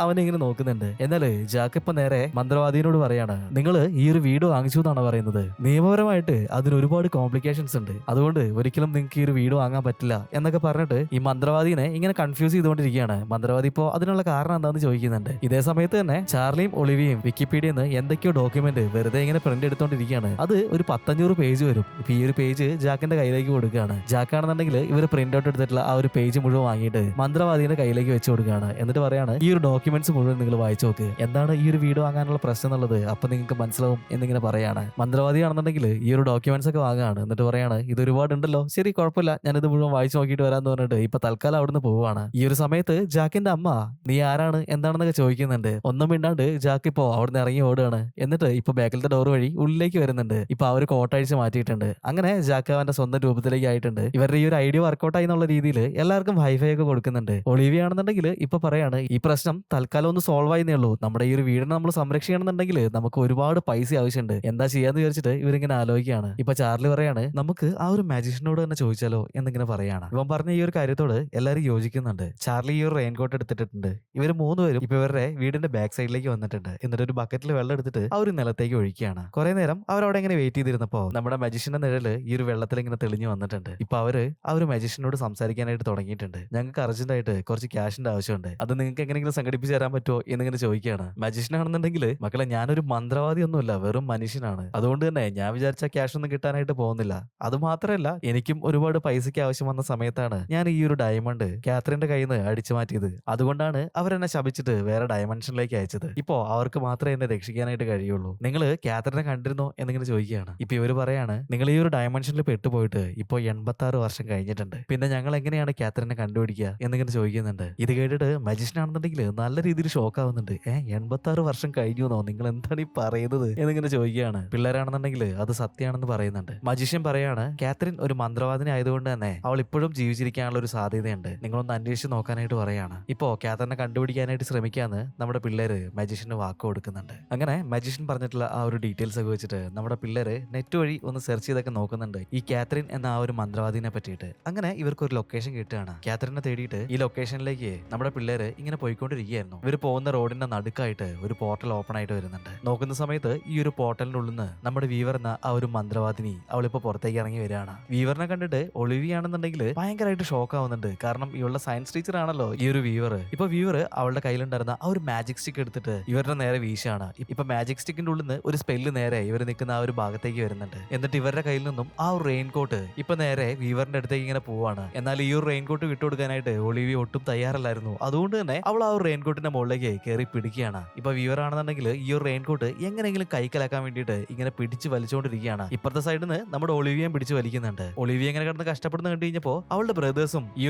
അവനെ ഇങ്ങനെ നോക്കുന്നുണ്ട്. എന്നാല് ജാക്ക് ഇപ്പൊ നേരെ മന്ത്രവാദിയോട് പറയാണ്, നിങ്ങൾ ഈ ഒരു വീട് വാങ്ങിച്ചു എന്നാണ് പറയുന്നത്. നിയമപരമായിട്ട് അതിന് ഒരുപാട് കോംപ്ലിക്കേഷൻസ് ഉണ്ട്. അതുകൊണ്ട് ഒരിക്കലും നിങ്ങൾക്ക് ഈ ഒരു വീട് വാങ്ങാൻ പറ്റില്ല എന്നൊക്കെ പറഞ്ഞിട്ട് ഈ മന്ത്രവാദിനെ ഇങ്ങനെ കൺഫ്യൂസ് ചെയ്തുകൊണ്ടിരിക്കുകയാണ്. മന്ത്രവാദി ഇപ്പോ അതിനുള്ള കാരണം എന്താണെന്ന് ചോദിക്കുന്നുണ്ട്. ഇതേ സമയത്ത് തന്നെ ചാർലിയും ഒളിവിയും വിക്കിപീഡിയന്ന് എന്തൊക്കെയോ ഡോക്യുമെന്റ് വെറുതെ ഇങ്ങനെ പ്രിന്റ് എടുത്തോണ്ടിരിക്കുകയാണ്. അത് ഒരു 1500 പേജ് വരും. ഇപ്പൊ ഈ ഒരു പേജ് ജാക്കിന്റെ കയ്യിലേക്ക് കൊടുക്കുകയാണ്. ജാക്കാണെന്നുണ്ടെങ്കിൽ ഇവർ പ്രിന്റ് ഔട്ട് എടുത്തിട്ടുള്ള ആ ഒരു പേജ് മുഴുവൻ വാങ്ങിയിട്ട് മന്ത്രവാദിയുടെ കയ്യിലേക്ക് വെച്ച് കൊടുക്കുകയാണ്. എന്നിട്ട് പറയാണ്, ഈ ഒരു ഡോക്യുമെന്റ്സ് മുഴുവൻ നിങ്ങൾ വായിച്ചു നോക്ക്, എന്താണ് ഈ ഒരു വീട് വാങ്ങാനുള്ള പ്രശ്നം എന്നുള്ളത് അപ്പൊ നിങ്ങൾക്ക് മനസ്സിലാവും എന്നിങ്ങനെ പറയാണ്. മന്ത്രവാദിയാണെന്നുണ്ടെങ്കിൽ ഈ ഒരു ഡോക്യുമെന്റ്സ് ഒക്കെ വാങ്ങുകയാണ്. എന്നിട്ട് പറയാണ്, ഇത് ഒരുപാടുണ്ടല്ലോ, ശരി കുഴപ്പമില്ല, ഞാനിത് മുഴുവൻ വായിച്ചു നോക്കിയിട്ട് വരാന്ന് പറഞ്ഞിട്ട് ഇപ്പൊ തൽക്കാലം അവിടുന്ന് പോവാണ്. ഈ ഒരു സമയത്ത് ജാക്കിന്റെ അമ്മ നീ ആരാണ് എന്താണെന്നൊക്കെ ചോദിക്കുന്നുണ്ട്. ഒന്നും മിണ്ടാണ്ട് ജാക്ക് ഇപ്പോ അവിടെ നിന്ന് ഇറങ്ങി ഓടുകയാണ്. എന്നിട്ട് ഇപ്പൊ ബാക്കിലത്തെ ഡോർ വഴി ഉള്ളിലേക്ക് വരുന്നുണ്ട്. ഇപ്പൊ അവർ കോട്ടഴിച്ച് മാറ്റിയിട്ടുണ്ട്. അങ്ങനെ ജാക്ക് അവന്റെ സ്വന്തം രൂപത്തിലേക്ക് ആയിട്ടുണ്ട്. ഇവരുടെ ഈ ഒരു ഐഡിയ വർക്കൗട്ടായി എന്നുള്ള രീതിയിൽ എല്ലാവർക്കും ഹൈഫൈ ഒക്കെ കൊടുക്കുന്നുണ്ട്. ഒളിവിയ ആണെന്നുണ്ടെങ്കിൽ ഇപ്പൊ പറയാണ് ഈ പ്രശ്നം തൽക്കാലം ഒന്ന് സോൾവ് ആയിരുന്നേ ഉള്ളൂ. നമ്മുടെ ഈ ഒരു വീടിനെ നമ്മൾ സംരക്ഷിക്കണമെന്നുണ്ടെങ്കിൽ നമുക്ക് ഒരുപാട് പൈസ ആവശ്യമുണ്ട്. എന്താ ചെയ്യാന്ന് വിചാരിച്ചിട്ട് ഇവരിങ്ങനെ ആലോചിക്കുകയാണ്. ഇപ്പൊ ചാർലി പറയാണ് നമുക്ക് ആ ഒരു മാജിഷ്യനോട് തന്നെ ചോദിച്ചാലോ എന്നിങ്ങനെ പറയാണ്. ഇവൻ പറഞ്ഞ ഈ ഒരു കാര്യത്തോട് എല്ലാവരും യോജിക്കുന്നുണ്ട്. ചാർലി ഈ ഒരു റെയിൻ കോട്ട് എടുത്തിട്ടുണ്ട്. ഇവര് മൂന്നുപേരും ഇപ്പൊ ഇവരുടെ വീടിന്റെ ബാക്ക് സൈഡിലേക്ക് വന്നിട്ടുണ്ട്. എന്നിട്ട് ഒരു ബക്കറ്റിൽ വെള്ളം എടുത്തിട്ട് ആ ഒരു നിലത്തേക്ക് ഒഴിക്കുകയാണ്. കുറെ നേരം അവരവിടെ ഇങ്ങനെ വെയിറ്റ് ചെയ്തിരുന്നപ്പോ നമ്മുടെ മജിഷ്യന്റെ നിഴല് ഈ ഒരു വെള്ളത്തിൽ ഇങ്ങനെ തെളിഞ്ഞു വന്നിട്ടുണ്ട്. ഇപ്പൊ അവര് ആ ഒരു മജിഷ്യനോട് സംസാരിക്കാനായിട്ട് തുടങ്ങിയിട്ടുണ്ട്. ഞങ്ങൾക്ക് അർജന്റ് ആയിട്ട് കുറച്ച് ക്യാഷിന്റെ ആവശ്യമുണ്ട്. അത് നിങ്ങൾക്ക് എങ്ങനെയെങ്കിലും സംഘടിപ്പിച്ച് തരാൻ പറ്റുമോ എന്നിങ്ങനെ ചോദിക്കുകയാണ്. മജിഷ്യൻ ആണെന്നുണ്ടെങ്കിൽ മക്കളെ ഞാനൊരു മന്ത്രവാദി ഒന്നുമില്ല, വെറും മനുഷ്യനാണ്. അതുകൊണ്ട് തന്നെ ഞാൻ വിചാരിച്ച ക്യാഷ് ഒന്നും കിട്ടാനായിട്ട് പോകുന്നില്ല. അത് മാത്രമല്ല എനിക്കും ഒരുപാട് പൈസയ്ക്ക് ആവശ്യം വന്ന സമയത്താണ് ഞാൻ ഈ ഒരു ഡയമണ്ട് കാത്രിന്റെ കയ്യിൽ നിന്ന് അടിച്ചു മാറ്റിയത്. അതുകൊണ്ടാണ് അവരെന്നെ ശപിച്ചിട്ട് വേറെ ഡയമെൻഷനിലേക്ക് അയച്ചത്. ഇപ്പോ അവർക്ക് മാത്രമേ എന്നെ രക്ഷിക്കാനായിട്ട് കഴിയുള്ളൂ. നിങ്ങൾ കാത്രിനെ കണ്ടിരുന്നോ എന്നിങ്ങനെ ചോദിക്കുകയാണ്. ഇപ്പൊ ഇവര് പറയാണ് നിങ്ങൾ ഈ ഒരു ഡയമെൻഷനിൽ പെട്ടുപോയിട്ട് ഇപ്പോ 86 വർഷം കഴിഞ്ഞിട്ടുണ്ട്. പിന്നെ ഞങ്ങൾ എങ്ങനെയാണ് കാത്രിനെ കണ്ടുപിടിക്കുക എന്നിങ്ങനെ ചോദിക്കുന്നുണ്ട്. ഇത് കേട്ടിട്ട് മജിഷ്യൻ ആണെന്നുണ്ടെങ്കിൽ നല്ല രീതിയിൽ ഷോക്ക് ആവുന്നുണ്ട്. 86 വർഷം കഴിഞ്ഞുവെന്നോ, നിങ്ങൾ എന്താണ് ഈ പറയുന്നത് എന്നിങ്ങനെ ചോദിക്കുകയാണ്. പിള്ളേരാണെന്നുണ്ടെങ്കിൽ അത് സത്യമാണെന്ന് പറയുന്നുണ്ട്. മജിഷ്യൻ പറയാണ് കാത്രിൻ ഒരു മന്ത്രവാദിനി ആയതുകൊണ്ട് തന്നെ അവൾ ഇപ്പോഴും ജീവിച്ചിരിക്കാനുള്ള ഒരു സാധ്യതയുണ്ട്. നിങ്ങളൊന്ന് അന്വേഷിച്ച് നോക്കാനായിട്ട് പറയാണ്. ഇപ്പോ കാത്രിനെ കണ്ടുപിടിക്കാനായിട്ട് ശ്രമിക്കാന്ന് നമ്മുടെ പിള്ളേര് മജിഷ്യന് വാക്ക് കൊടുക്കുന്നുണ്ട്. അങ്ങനെ മജിഷ്യൻ പറഞ്ഞിട്ടുള്ള ആ ഒരു ഡീറ്റെയിൽസ് ഒക്കെ വെച്ചിട്ട് നമ്മുടെ പിള്ളേര് നെറ്റ് വഴി ഒന്ന് സെർച്ച് ചെയ്തൊക്കെ നോക്കുന്നുണ്ട് ഈ കാത്രിൻ എന്ന ആ ഒരു മന്ത്രവാദിനെ പറ്റിയിട്ട്. അങ്ങനെ ഇവർക്ക് ഒരു ലൊക്കേഷൻ കിട്ടുകയാണ്. കാത്രിനെ തേടിയിട്ട് ഈ ലൊക്കേഷനിലേക്ക് നമ്മുടെ പിള്ളേര് ഇങ്ങനെ പോയിക്കൊണ്ടിരിക്കുകയായിരുന്നു. ഇവർ പോകുന്ന റോഡിന്റെ നടുക്കായിട്ട് ഒരു പോർട്ടൽ ഓപ്പൺ ആയിട്ട് വരുന്നുണ്ട്. നോക്കുന്ന സമയത്ത് ഈ ഒരു പോർട്ടലിന്റെ ഉള്ളിൽ നിന്ന് നമ്മുടെ വീവർ എന്ന ആ ഒരു മന്ത്രവാദിനി അവളിപ്പോ പുറത്തേക്ക് ഇറങ്ങി വരികയാണ്. വീവറിനെ കണ്ടിട്ട് ഒളിവിയാണെന്നുണ്ടെങ്കിൽ ഭയങ്കരമായിട്ട് ഷോക്ക് ആവുന്നുണ്ട്. കാരണം ഇവളുടെ സയൻസ് ടീച്ചർ ആണല്ലോ ഈ ഒരു വീവർ. ഇപ്പൊ വീവർ അവളുടെ കയ്യിലുണ്ടായിരുന്ന ആ ഒരു മാജിക് സ്റ്റിക്ക് എടുത്തിട്ട് ഇവരുടെ നേരെ വീശാണ്. ഇപ്പൊ മാജിക് സ്റ്റിക്കിന്റെ ഉള്ളിൽ നിന്ന് ഒരു സ്പെല്ല് നേരെ ഇവർ നിൽക്കുന്ന ആ ഒരു ഭാഗത്തേക്ക് വരുന്നുണ്ട്. എന്നിട്ട് ഇവരുടെ കയ്യിൽ നിന്നും ആ ഒരു റെയിൻ കോട്ട് ഇപ്പൊ നേരെ വീവറിന്റെ അടുത്തേക്ക് ഇങ്ങനെ പോവാണ്. എന്നാൽ ഈ ഒരു റെയിൻ കോട്ട് വിട്ടുകൊടുക്കാനായിട്ട് ഒളിവി ഒട്ടും തയ്യാറല്ലായിരുന്നു. അതുകൊണ്ട് തന്നെ അവൾ ആ ഒരു റെയിൻ കോട്ടിന്റെ മുകളിലേക്ക് കയറി പിടിക്കുകയാണ്. ഇപ്പൊ വീവർ ആണെന്നുണ്ടെങ്കിൽ ഈ ഒരു റെയിൻ കോട്ട് എങ്ങനെയെങ്കിലും കൈക്കലാക്കാൻ വേണ്ടിയിട്ട് ഇങ്ങനെ പിടിച്ച് വലിച്ചുകൊണ്ടിരിക്കുകയാണ്. ഇപ്പുറത്തെ സൈഡിൽ നിന്ന് നമ്മുടെ ഒളിവിയും പിടിച്ച് വലിക്കുന്നുണ്ട്. ഒളിവിയ എങ്ങനെ കിടന്ന് കഷ്ടപ്പെടുന്ന കണ്ടു കഴിഞ്ഞപ്പോ അവളുടെ ബ്രദേഴ്സും ഈ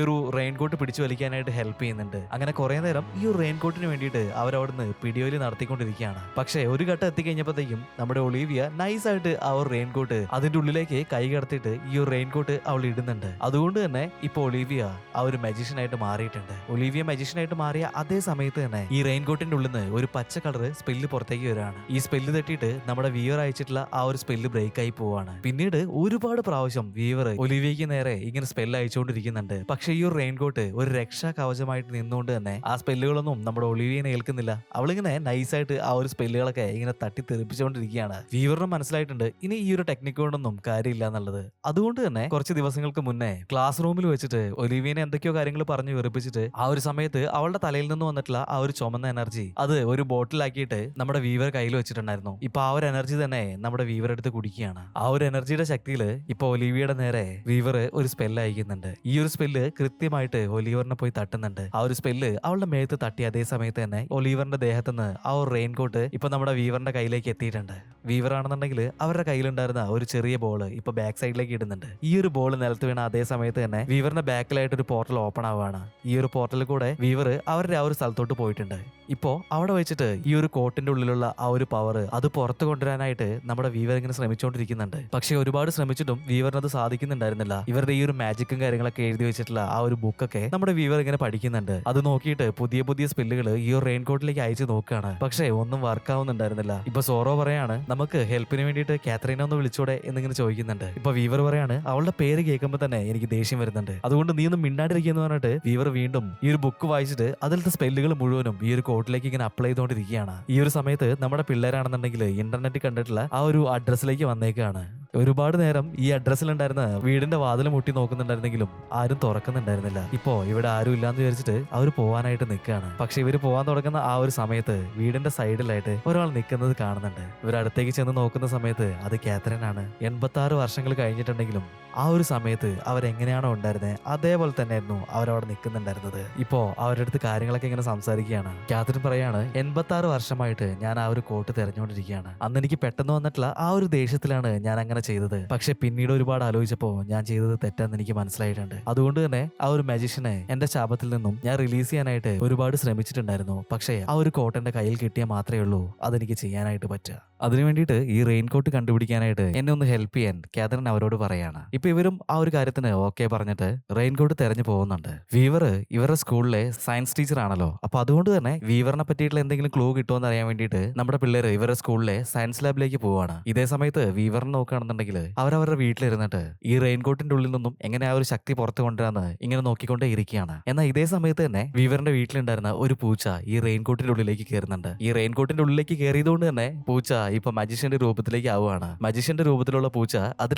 ഒരു റെയിൻ കോട്ട് പിടിച്ചു വലിക്കാനായിട്ട് ഹെൽപ്പ് ചെയ്യുന്നുണ്ട്. അങ്ങനെ കുറെ നേരം ഈ ഒരു റെയിൻ കോട്ടിന് വേണ്ടിയിട്ട് അവരവിടുന്ന് പിടിയോലി നടത്തിക്കൊണ്ടിരിക്കുകയാണ്. പക്ഷേ ഒരു ഘട്ടം എത്തിക്കഴിഞ്ഞപ്പോഴത്തേക്കും നമ്മുടെ ഒളിവിയ നൈസായിട്ട് ആ ഒരു റെയിൻ കോട്ട് അതിന്റെ ഉള്ളിലേക്ക് കൈ കടത്തിയിട്ട് ഈ ഒരു റെയിൻ കോട്ട് അവൾ ഇടുന്നുണ്ട്. അതുകൊണ്ട് തന്നെ ഇപ്പൊ ഒളിവിയ ആ ഒരു മജീഷ്യനായിട്ട് മാറിയിട്ടുണ്ട്. ഒളിവിയ മജീഷ്യനായിട്ട് മാറിയ അതേ സമയത്ത് തന്നെ ഈ റെയിൻ കോട്ടിന്റെ ഉള്ളിൽ നിന്ന് ഒരു പച്ച കളർ സ്പെല്ല് പുറത്തേക്ക് വരികയാണ്. ഈ സ്പെല്ല് തട്ടിയിട്ട് നമ്മുടെ വീവർ അയച്ചിട്ടുള്ള ആ ഒരു സ്പെല്ല് ബ്രേക്ക് ആയി പോവാണ്. പിന്നീട് ഒരുപാട് പ്രാവശ്യം വീവർ ഒലിവിയയ്ക്ക് നേരെ ഇങ്ങനെ സ്പെല്ല് അയച്ചുകൊണ്ടിരിക്കുന്നുണ്ട്. പക്ഷെ ഈ ഒരു റെയിൻ കോട്ട് ഒരു രക്ഷാ കവചമായിട്ട് നിന്നുകൊണ്ട് തന്നെ ആ സ്പെല്ലുകളൊന്നും നമ്മുടെ ഒലിവിയനെ ഏൽക്കുന്നില്ല. അവളിങ്ങനെ നൈസായിട്ട് ആ ഒരു സ്പെല്ലുകളൊക്കെ ഇങ്ങനെ തട്ടി തെറിപ്പിച്ചുകൊണ്ടിരിക്കുകയാണ്. വീവറിന് മനസ്സിലായിട്ടുണ്ട് ഇനി ഈ ഒരു ടെക്നിക്ക് കൊണ്ടൊന്നും കാര്യമില്ല എന്നുള്ളത്. അതുകൊണ്ട് തന്നെ കുറച്ച് ദിവസങ്ങൾക്ക് മുന്നേ ക്ലാസ് റൂമിൽ വെച്ചിട്ട് ഒലിവിയനെ എന്തൊക്കെയോ കാര്യങ്ങൾ പറഞ്ഞു വെറുപ്പിച്ചിട്ട് ആ ഒരു സമയത്ത് അവളുടെ തലയിൽ നിന്ന് വന്നിട്ടുള്ള ആ ഒരു ചുമന്ന എനർജി അത് ഒരു ബോട്ടിലാക്കിയിട്ട് നമ്മുടെ വീവർ കയ്യിൽ വെച്ചിട്ടുണ്ടായിരുന്നു. ഇപ്പൊ ആ ഒരു എനർജി തന്നെ നമ്മുടെ വീവർ എടുത്ത് കുടിക്കുകയാണ്. ആ ഒരു എനർജിയുടെ ശക്തിയിൽ ഇപ്പൊ ഒലിവിയുടെ നേരെ വീവർ ഒരു സ്പെല്ല് അയക്കുന്നുണ്ട്. ഈ ഒരു സ്പെല്ല് കൃത്യമായിട്ട് ഒലിവറിനെ പോയി തട്ടുന്നുണ്ട്. ആ ഒരു സ്പെല്ല് അവളുടെ മേത്ത് തട്ടി അതേ സമയത്ത് തന്നെ ഒലിവറിന്റെ ദേഹത്തുനിന്ന് ആ ഒരു റെയിൻ കോട്ട് ഇപ്പൊ നമ്മുടെ വീവറിന്റെ കയ്യിലേക്ക് എത്തിയിട്ടുണ്ട്. വീവർ ആണെന്നുണ്ടെങ്കിൽ അവരുടെ കയ്യിലുണ്ടായിരുന്ന ഒരു ചെറിയ ബോള് ഇപ്പൊ ബാക്ക് സൈഡിലേക്ക് ഇടുന്നുണ്ട്. ഈ ഒരു ബോൾ നിലത്ത് വീണ അതേ സമയത്ത് തന്നെ വീവറിന്റെ ബാക്കിലായിട്ട് ഒരു പോർട്ടൽ ഓപ്പൺ ആവുകയാണ്. ഈ ഒരു പോർട്ടലിൽ കൂടെ വീവർ അവരുടെ ആ ഒരു സ്ഥലത്തോട്ട് പോയിട്ടുണ്ട്. ഇപ്പോ അവിടെ വെച്ചിട്ട് ഈ ഒരു കോട്ടിന്റെ ഉള്ളിലുള്ള ആ ഒരു പവർ അത് പുറത്തു കൊണ്ടുവരാനായിട്ട് നമ്മുടെ വീവർ ഇങ്ങനെ ശ്രമിച്ചുകൊണ്ടിരിക്കുന്നുണ്ട്. പക്ഷെ ഒരുപാട് ശ്രമിച്ചിട്ടും വീവറിന് അത് സാധിക്കുന്നുണ്ടായിരുന്നില്ല. ഇവരുടെ ഈ ഒരു മാജിക്കും കാര്യങ്ങളൊക്കെ എഴുതി വെച്ചിട്ടുള്ള ആ ഒരു ബുക്കൊക്കെ നമ്മുടെ വീവർ ഇങ്ങനെ പഠിക്കുന്നുണ്ട്. അത് നോക്കിയിട്ട് പുതിയ പുതിയ സ്പെല്ലുകൾ ഈ ഒരു റെയിൻ കോട്ടിലേക്ക് അയച്ചു നോക്കുകയാണ്. പക്ഷെ ഒന്നും വർക്ക് ആവുന്നുണ്ടായിരുന്നില്ല. ഇപ്പൊ സോറോ പറയാണ് നമുക്ക് ഹെൽപ്പിന് വേണ്ടിയിട്ട് കാത്രീനെ ഒന്ന് വിളിച്ചോടെ എന്നിങ്ങനെ ചോദിക്കുന്നുണ്ട്. ഇപ്പൊ വീവർ പറയാണ് അവളുടെ പേര് കേൾക്കുമ്പോൾ തന്നെ എനിക്ക് ദേഷ്യം വരുന്നുണ്ട്. അതുകൊണ്ട് നീ ഒന്നും മിണ്ടാണ്ടിരിക്കുന്നു പറഞ്ഞിട്ട് വീവർ വീണ്ടും ഈ ഒരു ബുക്ക് വായിച്ചിട്ട് അതിലത്തെ സ്പെല്ലുകൾ മുഴുവനും ഈ ഒരു കോട്ടിലേക്ക് ഇങ്ങനെ അപ്ലൈ ചെയ്തുകൊണ്ടിരിക്കുകയാണ്. ഈ ഒരു സമയത്ത് നമ്മുടെ പിള്ളേരാണെന്നുണ്ടെങ്കിൽ ഇന്റർനെറ്റിൽ കണ്ടിട്ടുള്ള ആ ഒരു അഡ്രസ്സിലേക്ക് വന്നേക്കാണ്. ഒരുപാട് നേരം ഈ അഡ്രസ്സിലുണ്ടായിരുന്ന വീടിന്റെ വാതിൽ മുട്ടി നോക്കുന്നുണ്ടായിരുന്നെങ്കിലും ആരും തുറക്കുന്നുണ്ടായിരുന്നില്ല. ഇപ്പോ ഇവിടെ ആരും ഇല്ലാന്ന് വിചാരിച്ചിട്ട് അവർ പോവാനായിട്ട് നിൽക്കുകയാണ്. പക്ഷെ ഇവര് പോവാൻ തുടങ്ങുന്ന ആ ഒരു സമയത്ത് വീടിന്റെ സൈഡിലായിട്ട് ഒരാൾ നിൽക്കുന്നത് കാണുന്നുണ്ട്. ഇവർ അടുത്തേക്ക് ചെന്ന് നോക്കുന്ന സമയത്ത് അത് കാത്രീൻ ആണ്. 86 വർഷങ്ങൾ കഴിഞ്ഞിട്ടുണ്ടെങ്കിലും ആ ഒരു സമയത്ത് അവരെങ്ങനെയാണോ ഉണ്ടായിരുന്നത് അതേപോലെ തന്നെയായിരുന്നു അവരവിടെ നിൽക്കുന്നുണ്ടായിരുന്നത്. ഇപ്പോ അവരുടെ അടുത്ത് കാര്യങ്ങളൊക്കെ ഇങ്ങനെ സംസാരിക്കുകയാണ്. കാതറിൻ പറയാണ്, 86 വർഷമായിട്ട് ഞാൻ ആ ഒരു കോട്ട് തെരഞ്ഞുകൊണ്ടിരിക്കുകയാണ്. അന്ന് എനിക്ക് പെട്ടെന്ന് വന്നിട്ടുള്ള ആ ഒരു ദേഷ്യത്തിലാണ് ഞാൻ അങ്ങനെ ചെയ്തത്. പക്ഷെ പിന്നീട് ഒരുപാട് ആലോചിച്ചപ്പോ ഞാൻ ചെയ്തത് തെറ്റാന്ന് എനിക്ക് മനസ്സിലായിട്ടുണ്ട്. അതുകൊണ്ട് തന്നെ ആ ഒരു മജീഷ്യനെ എന്റെ ശാപത്തിൽ നിന്നും ഞാൻ റിലീസ് ചെയ്യാനായിട്ട് ഒരുപാട് ശ്രമിച്ചിട്ടുണ്ടായിരുന്നു. പക്ഷേ ആ ഒരു കോട്ട് എന്റെ കയ്യിൽ കിട്ടിയാൽ മാത്രമേ ഉള്ളൂ അതെനിക്ക് ചെയ്യാനായിട്ട് പറ്റുക. അതിനു വേണ്ടിയിട്ട് ഈ റെയിൻ കോട്ട് കണ്ടുപിടിക്കാനായിട്ട് എന്നെ ഒന്ന് ഹെൽപ്പ് ചെയ്യാൻ കാതറിൻ അവരോട് പറയാണ്. ഇപ്പൊ ഇവരും ആ ഒരു കാര്യത്തിന് ഓക്കെ പറഞ്ഞിട്ട് റെയിൻ കോട്ട് തെരഞ്ഞു പോകുന്നുണ്ട്. വീവർ ഇവരുടെ സ്കൂളിലെ സയൻസ് ടീച്ചർ ആണല്ലോ. അപ്പൊ അതുകൊണ്ട് തന്നെ വീവറിനെ പറ്റിയിട്ടുള്ള എന്തെങ്കിലും ക്ലൂ കിട്ടുമെന്ന് അറിയാൻ വേണ്ടിയിട്ട് നമ്മുടെ പിള്ളേർ ഇവരുടെ സ്കൂളിലെ സയൻസ് ലാബിലേക്ക് പോവാണ്. ഇതേ സമയത്ത് വീവറിനെ നോക്കുകയാണെന്നുണ്ടെങ്കിൽ അവരവരുടെ വീട്ടിലിരുന്നിട്ട് ഈ റെയിൻ കോട്ടിന്റെ ഉള്ളിൽ നിന്നും എങ്ങനെ ആ ഒരു ശക്തി പുറത്തു കൊണ്ടുവരാന്ന് ഇങ്ങനെ നോക്കിക്കൊണ്ടേ ഇരിക്കുകയാണ്. എന്നാൽ ഇതേ സമയത്ത് തന്നെ വീവറിന്റെ വീട്ടിലുണ്ടായിരുന്ന ഒരു പൂച്ച ഈ റെയിൻ കോട്ടിന്റെ ഉള്ളിലേക്ക് കയറുന്നുണ്ട്. ഈ റെയിൻ കോട്ടിന്റെ ഉള്ളിലേക്ക് കയറിയതുകൊണ്ട് തന്നെ പൂച്ച ഇപ്പൊ മജീഷ്യന്റെ രൂപത്തിലേക്ക് ആവുകയാണ്. മജീഷ്യന്റെ രൂപത്തിലുള്ള പൂച്ച